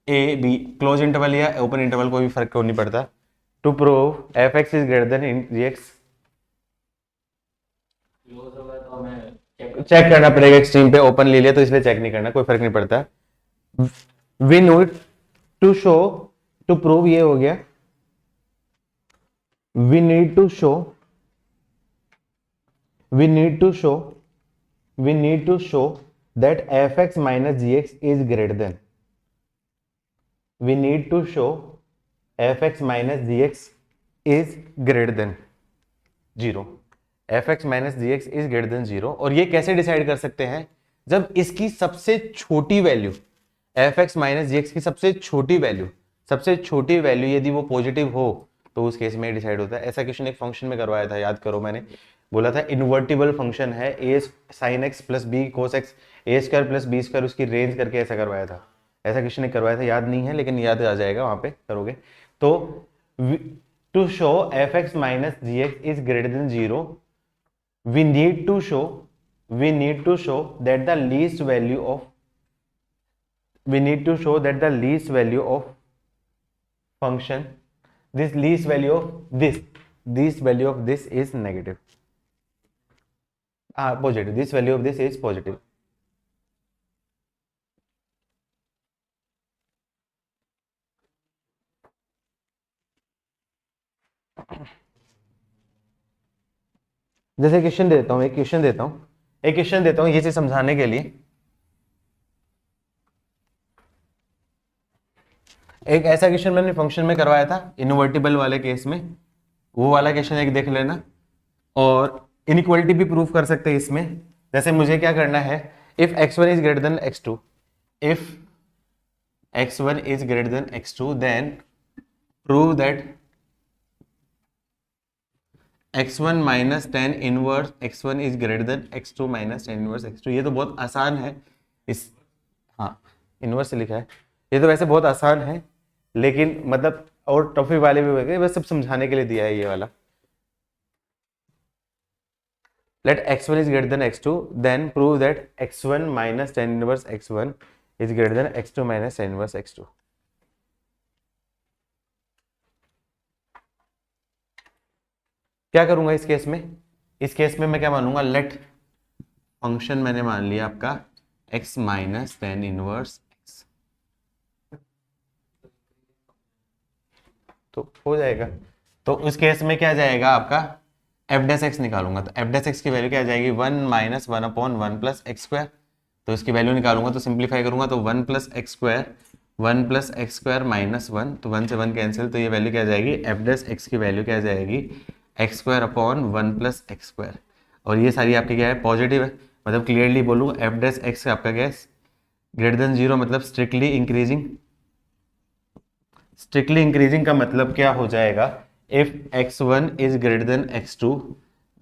a b, close interval या ओपन इंटरवल कोई भी फर्क नहीं पड़ता। To prove f x is greater than g x, close होगा तो हमें check करना पड़ेगा एक्सट्रीम पे, ओपन ले लिया तो इसलिए चेक नहीं करना, कोई फर्क नहीं पड़ता। We need to show, to prove ये हो गया, we need to show we need to show we need to show that fx minus gx is greater than, we need to show fx minus gx is greater than 0, fx minus gx is greater than 0। और ये कैसे decide कर सकते हैं? जब इसकी सबसे छोटी वैल्यू fx माइनस gx की सबसे छोटी वैल्यू यदि वो पॉजिटिव हो तो उस केस में डिसाइड होता है। ऐसा क्वेश्चन एक फंक्शन में करवाया था, याद करो, मैंने बोला था इन्वर्टिबल फंक्शन है, a sine x plus b cos x a square plus b square, उसकी रेंज करके ऐसा करवाया था। ऐसा क्वेश्चन एक करवाया था, याद नहीं है लेकिन याद आ जाएगा, वहां पे करोगे तो। To show f x minus g x is greater than 0, we need to show that the least value of function, this least value of this is negative, positive, this value of this is positive। जैसे question देता हूं, एक question देता हूं ये चीज समझाने के लिए। एक ऐसा क्वेश्चन मैंने फंक्शन में करवाया था इनवर्टिबल वाले केस में, वो वाला क्वेश्चन एक देख लेना। और इनइक्वालिटी भी प्रूफ कर सकते हैं इसमें। जैसे मुझे क्या करना है, if x1 is greater than x2, if x1 is greater than x2 then prove that x1 minus ten inverse x1 is greater than x2 minus ten inverse x2। ये तो बहुत आसान है, इस हाँ इनवर्स से लिखा है, ये तो वैसे बहुत आसान है लेकिन मतलब और टॉपिक वाले भी होंगे, बस सब समझाने के लिए दिया है ये वाला। Let x1 is greater than x2 then prove that x1 minus tan inverse x1 is greater than x2 minus tan inverse x2। क्या करूंगा इस केस में? इस केस में मैं क्या मानूंगा, लेट फंक्शन मैंने मान लिया आपका x minus ten inverse x, तो हो जाएगा। तो उस केस में क्या जाएगा आपका एफ डैश एक्स निकालूंगा, तो एफ डैश एक्स की वैल्यू क्या आ जाएगी 1 minus 1 upon 1 plus x square. तो इसकी वैल्यू निकालूंगा तो सिंप्लीफाई करूंगा तो 1 प्लस एक्स स्क्वायर माइनस 1, तो 1 से 1 कैंसिल, तो ये वैल्यू क्या आ जाएगी, एफ डैश एक्स की वैल्यू क्या आ जाएगी x square upon 1 plus x square. और ये सारी आपकी क्या है, पॉजिटिव है, मतलब क्लियरली बोलूँ एफ डैश एक्स आपका क्या है ग्रेटर देन 0, मतलब स्ट्रिक्टली इंक्रीजिंग का मतलब क्या हो जाएगा, if x1 is greater than x2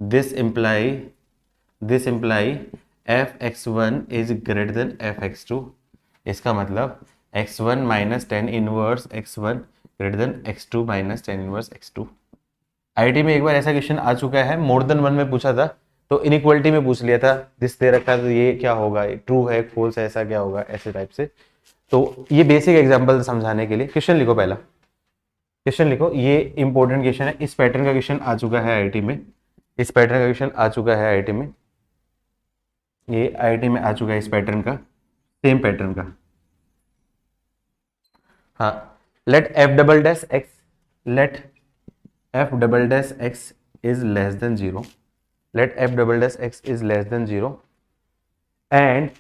this imply fx1 is greater than fx2। इसका मतलब x1 minus tan inverse x1 greater than x2 minus tan inverse x2। IT में एक बार ऐसा क्वेश्चन आ चुका है, मोर देन 1 में पूछा था, तो इनइक्वालिटी में पूछ लिया था, दिस दे रखा है तो ये क्या होगा, ट्रू है फॉल्स है, ऐसा क्या होगा, ऐसे टाइप से। तो ये बेसिक एग्जांपल समझाने के लिए क्वेश्चन लिखो पहला। क्वेश्चन लिखो, ये इंपॉर्टेंट क्वेश्चन है, इस पैटर्न का क्वेश्चन आ चुका है आईआईटी में, इस पैटर्न का क्वेश्चन आ चुका है आईआईटी में, ये आईआईटी में आ चुका है इस पैटर्न का, सेम पैटर्न का। हाँ, let f double dash x, let f double dash x is less than zero, let f double dash x is less than zero and,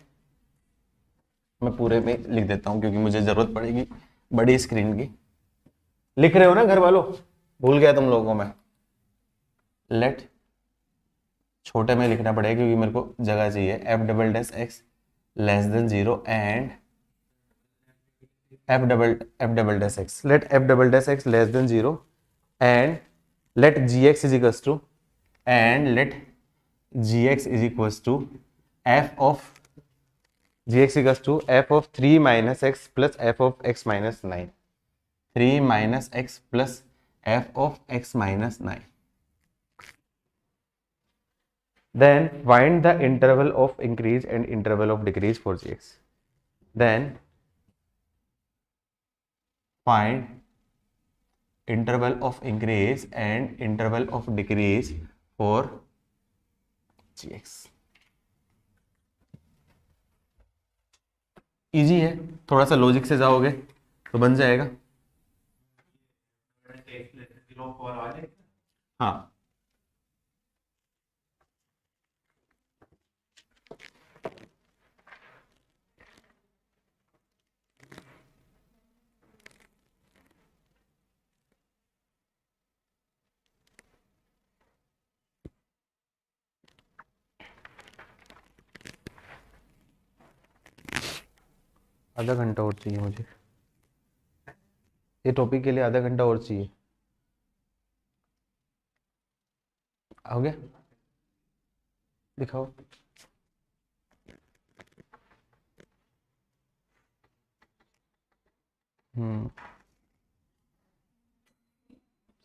मैं पूरे में लिख देता हूं क्योंकि मुझे जरूरत पड़ेगी बड़ी स्क्रीन की। लिख रहे हो ना घर वालों, भूल गया तुम लोगों को मैं। लेट, छोटे में लिखना पड़ेगा क्योंकि मेरे को जगह चाहिए। F double dash x less than zero and f double dash x, let f double dash x less than zero and let g x is equals to, and let g x is equals to f of, g x equals to f of 3 minus x plus f of x minus 9, 3 minus x plus f of x minus 9। Then find the interval of increase and interval of decrease for gx. Then find interval of increase and interval of decrease for gx. Easy है, थोड़ा सा logic से जाओगे तो बन जाएगा। हाँ, आधा घंटा और चाहिए मुझे, ये टॉपिक के लिए आधा घंटा और चाहिए। हो गया, दिखाओ।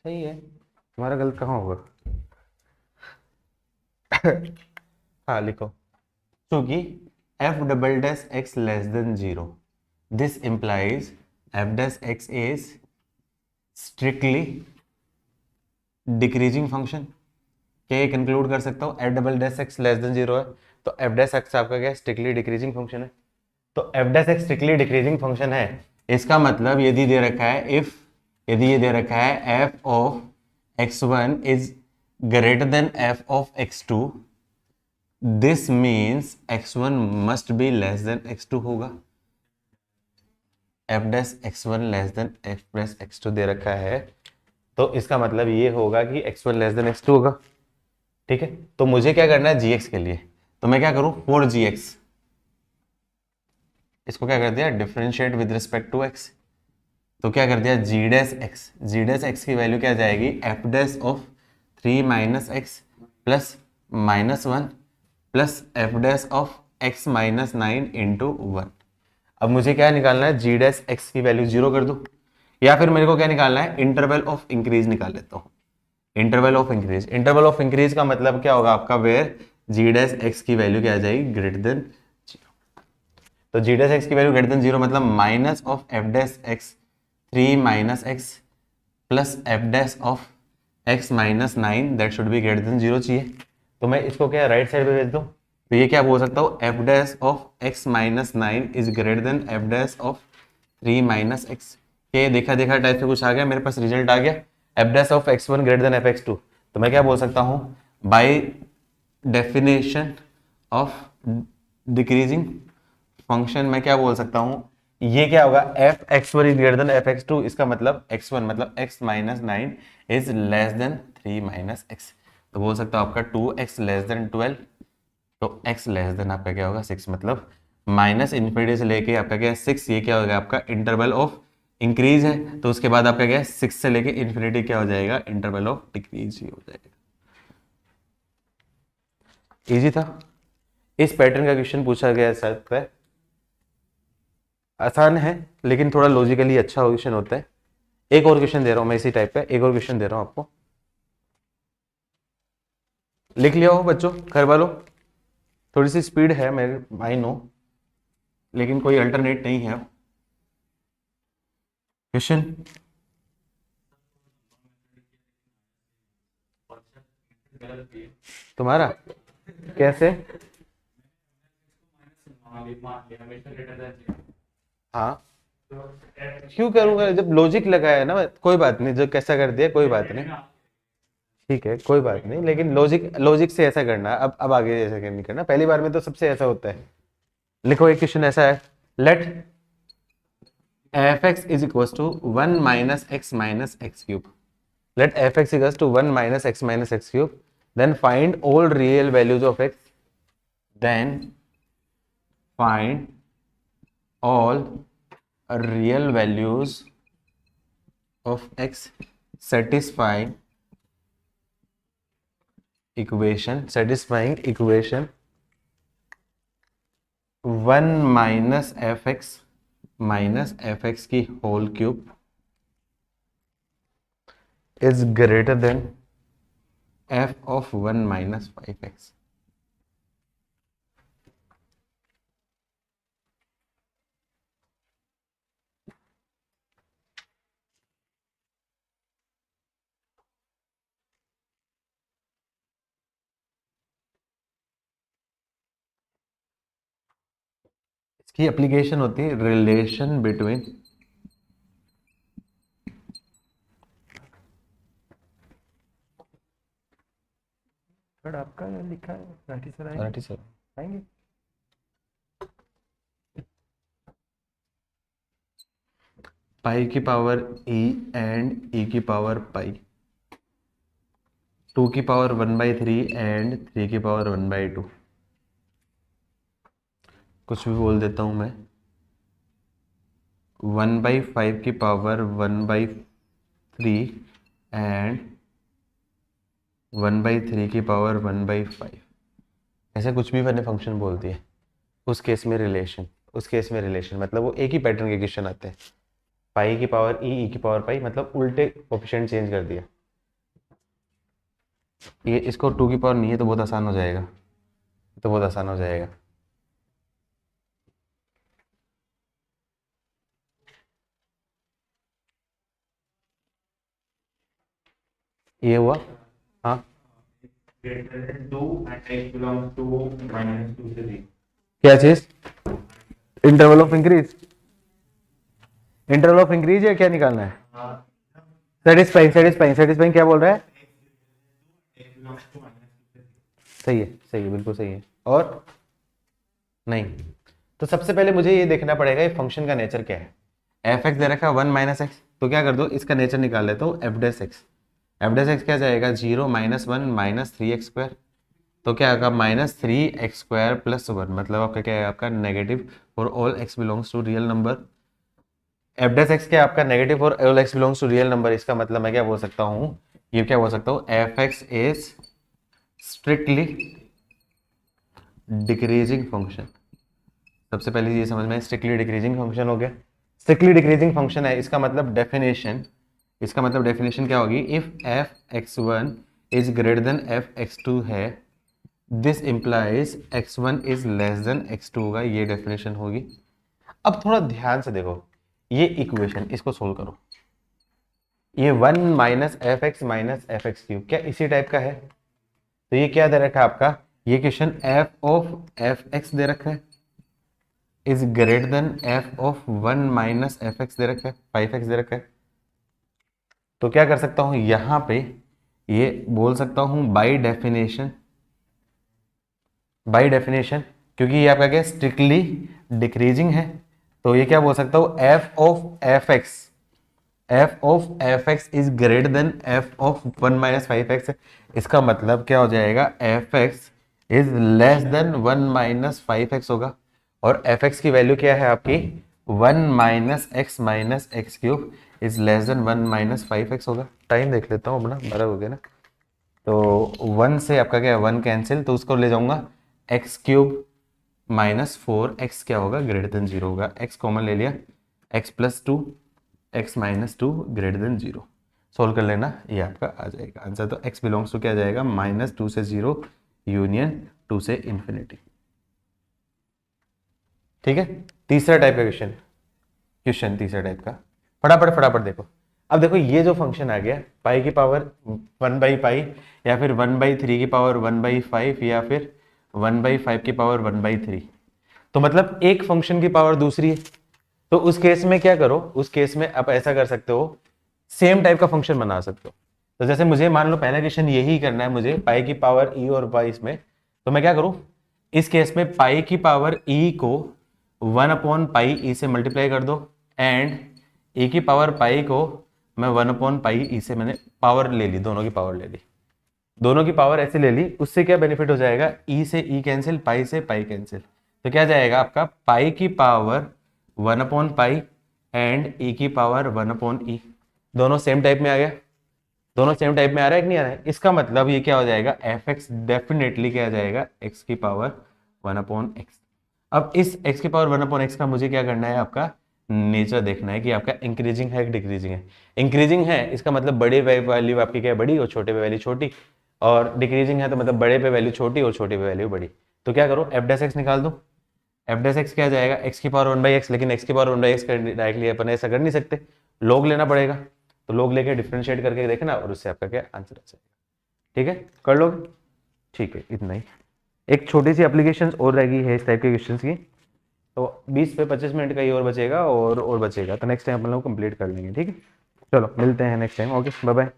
सही है, तुम्हारा गलत कहाँ होगा। हाँ लिखो, क्योंकि F double dash x less than zero, this implies F dash x is strictly decreasing function. क्या ये कंक्लूड कर सकता हूँ F double dash x less than zero है तो एफ डैश एक्स आपका क्या स्ट्रिक्टली डिक्रीजिंग फंक्शन है। तो F dash x strictly decreasing function है, इसका मतलब यदि दे रखा है इफ, यदि ये दे रखा है F of x1 is greater than f of x2, this means x1 must be less than x2 होगा। F dash x1 less than F dash x2 दे रखा है तो इसका मतलब ये होगा कि x1 लेस देन x2 होगा। ठीक है, तो मुझे क्या करना है gx के लिए, तो मैं क्या करूं, 4gx, इसको क्या कर दिया differentiate with respect to x, तो क्या कर दिया g dash x, g dash x की वैल्यू क्या जाएगी f dash of 3 minus x plus minus 1 plus f dash of x minus 9 into 1। अब मुझे क्या निकालना है, g डैश x की वैल्यू 0 कर दूं, या फिर मेरे को क्या निकालना है, इंटरवल ऑफ इंक्रीज निकाल लेता हूं। Interval of increase, interval of increase का मतलब क्या होगा आपका, वेयर g डैश x की वैल्यू क्या आ जाएगी ग्रेटर देन 0। तो g डैश x की वैल्यू ग्रेटर देन 0 मतलब minus of f dash x 3 minus x plus f dash of x minus 9 that should be greater than 0 चाहिए। तो मैं इसको क्या राइट साइड पे भेज दूं, तो ये क्या बोल सकता हूँ, f dash of x minus 9 is greater than f dash of 3 minus x। ये देखा देखा टाइप से कुछ आ गया, मेरे पास रिजल्ट आ गया f dash of x1 greater than f x2। तो मैं क्या बोल सकता हूँ, by definition of decreasing function मैं क्या बोल सकता हूँ, ये क्या होगा F x1 is greater than F x2, इसका मतलब x1 मतलब x minus 9 is less then 3 minus x। तो बोल सकता हूँ आपका 2x लेस देन 12, तो x लेस देन आपका क्या होगा 6, मतलब माइनस इन्फिनिटी से लेके आपका क्या है 6, ये क्या होगा आपका इंटरवल ऑफ इंक्रीज है, तो उसके बाद आपका क्या है 6 से लेके इन्फिनिटी क्या हो जाएगा, इंटरवल ऑफ डिक्रीज ही हो जाएगा। इजी था, इस पैटर्न का क्वेश्चन पूछा गया सकता है, आसान है लेकिन थोड़ा लॉजिकली अच्छा क्वेश्चन होता है। एक और क्वेश्चन दे रहा हूं मैं इसी टाइप का, एक और क्वेश्चन दे रहा हूं आपको, लिख लिया हो बच्चों घर वालों, थोड़ी सी स्पीड है मेरे आई नो, लेकिन कोई अल्टरनेट नहीं है। क्वेश्चन गलत भी है। तुम्हारा कैसे? मान लिया हमेशा ग्रेटर देन हाँ, तो क्यों करूंगा जब लॉजिक लगाया ना, कोई बात नहीं, जो कैसा कर दिया कोई बात नहीं, ठीक है कोई बात नहीं, लेकिन लॉजिक लॉजिक से ऐसा करना, अब आगे ऐसा नहीं करना, पहली बार में तो सबसे ऐसा होता है। लिखो एक क्वेश्चन ऐसा है, let f x is equal to 1 minus x minus x cube, let f(x) equals to 1 minus x minus x cube, then find all real values of x, then find all real values of x satisfying equation 1 minus fx minus fx की whole cube is greater than f of 1 minus 5x। इसकी application होती है relation between आपका लिखा है Rathi sir Marathi sir आएंगे। पाई की power e and e की पावर पाई, 2 की पावर 1/3 एंड 3 की पावर 1/2, कुछ भी बोल देता हूं मैं, 1/5 की पावर 1/3 एंड 1/3 की पावर 1/5, ऐसे कुछ भी मैंने फंक्शन बोल दिए, उस केस में रिलेशन मतलब वो एक ही पैटर्न के क्वेश्चन आते हैं। पाई की पावर ई की पावर पाई मतलब उल्टे कोफिशिएंट चेंज कर दिया, ये इसको 2 की पावर नहीं है तो बहुत आसान हो जाएगा, ये हुआ। हाँ, greater than 2 and x belongs to -2 से 3। क्या चीज? इंटरवल ऑफ इंक्रीज या क्या निकालना है? सेटिस्फाइंग क्या बोल रहा है? सही है बिल्कुल सही है। और नहीं, तो सबसे पहले मुझे ये देखना पड़ेगा ये फंक्शन का नेचर क्या है। एफ एक्स दे रखा है 1 माइनस एक्स, तो क्या कर दो इसका नेचर निकाल लेता हूँ, एफ डैश एक्स क्या जाएगा 0 -1 -3x², तो क्या आएगा -3x² + 1, मतलब आपका क्या है आपका negative for all x belongs to real number. F dash x क्या आपका negative for all x belongs to real number, इसका मतलब मैं क्या बोल सकता हूँ, ये क्या बोल सकता हूँ, F x is strictly decreasing function. सबसे पहले ये समझ में, स्ट्रिक्टली डिक्रीजिंग फंक्शन हो गया, स्ट्रिक्टली डिक्रीजिंग फंक्शन है, इसका मतलब डेफिनेशन क्या होगी, if F x1 is greater than F x2 है, this implies x1 is less then x2 होगा, ये डेफिनेशन होगी। अब थोड़ा ध्यान से देखो ये इक्वेशन, इसको सोल्व करो, ये 1 minus f x minus f x cube क्या इसी टाइप का है, तो ये क्या दे रखा है आपका, ये question f of f x दे रखा है is greater than f of 1 minus f x दे रखा है, 5x दे रखा है, तो क्या कर सकता हूं यहां पे, ये बोल सकता हूं बाय डेफिनेशन, क्योंकि ये आपका क्या स्ट्रिक्टली डिक्रीजिंग है, तो ये क्या बोल सकता हूं, F of f x is greater than f of 1 minus 5x, इसका मतलब क्या हो जाएगा, f x is less then 1 minus 5x होगा, और एफ एक्स की वैल्यू क्या है आपकी 1 minus x cube is less then 1 minus 5x होगा। टाइम देख लेता हूँ अपना, 12 हो गया ना, तो 1 से आपका क्या है 1 कैंसिल, तो उसको ले जाऊंगा एक्स क्यूब माइनस 4x क्या होगा ग्रेटर देन 0 होगा, x कॉमन ले लिया, x + 2 x - 2 greater than 0, solve कर लेना, ये आपका आ जाएगा आंसर। तो x बिलोंग्स टू क्या जाएगा -2 से 0 यूनियन 2 से इंफिनिटी। ठीक है, तीसरा टाइप का क्वेश्चन तीसरा टाइप का, फटाफट देखो। अब देखो ये जो फंक्शन आ गया पाई की पावर 1/पाई या फिर 1/3 की पावर 1/5 या फिर 1/5 की पावर 1/3, तो मतलब एक फंक्शन की पावर दूसरी है। तो उस केस में क्या करो, उस केस में आप ऐसा कर सकते हो, सेम टाइप का फंक्शन बना सकते हो। तो जैसे मुझे मान लो पहला क्वेश्चन यही करना है मुझे, पाई की पावर ई और पाई इसमें, तो मैं क्या करूं, इस केस में पाई की पावर ई को 1/पाई ई से मल्टीप्लाई कर दो, एंड ई की पावर पाई को मैं 1/पाई ई से मैंने पावर ले ली, दोनों की पावर ले ली, दोनों की पावर ऐसे ले ली। उससे क्या बेनिफिट हो जाएगा, ई से ई कैंसिल, पाई से पाई कैंसिल, तो क्या जाएगा आपका पाई की पावर 1/पाई एंड ई की पावर 1/ई, दोनों सेम टाइप में आ गया, दोनों सेम टाइप में आ रहा है कि नहीं आ रहा है। इसका मतलब ये क्या हो जाएगा, एफ एक्स डेफिनेटली क्या आ जाएगा, एक्स की पावर 1/x। अब इस x की पावर 1/x का मुझे क्या करना है, आपका नेचर देखना है कि आपका इंक्रीजिंग है कि डिक्रीजिंग है। इंक्रीजिंग है इसका मतलब बड़े पे वैल्यू आपकी क्या है, बड़ी, और छोटे पे वैल्यू छोटी, और डिक्रीजिंग है तो मतलब बड़े पे वैल्यू छोटी और छोटे पे वैल्यू बड़ी। तो क्या करो, एफ डैश एक्स निकाल दो, एफ डैश एक्स क्या जाएगा, x की पावर 1/x, लेकिन x की पावर 1/x डायरेक्टली अपन ऐसा कर नहीं सकते, log लेना पड़ेगा, तो log लेके डिफरेंशिएट करके देखना और उससे आपका क्या आंसर आ जाएगा। ठीक है, कर लोगे, ठीक है, इतना ही। एक छोटी सी एप्लीकेशन और रह गई है इस टाइप के क्वेश्चन की, तो 20 से 25 मिनट का ही और बचेगा, और बचेगा, तो नेक्स्ट टाइम अपन लोग कंप्लीट कर लेंगे। ठीक है, चलो मिलते हैं next time, okay bye bye.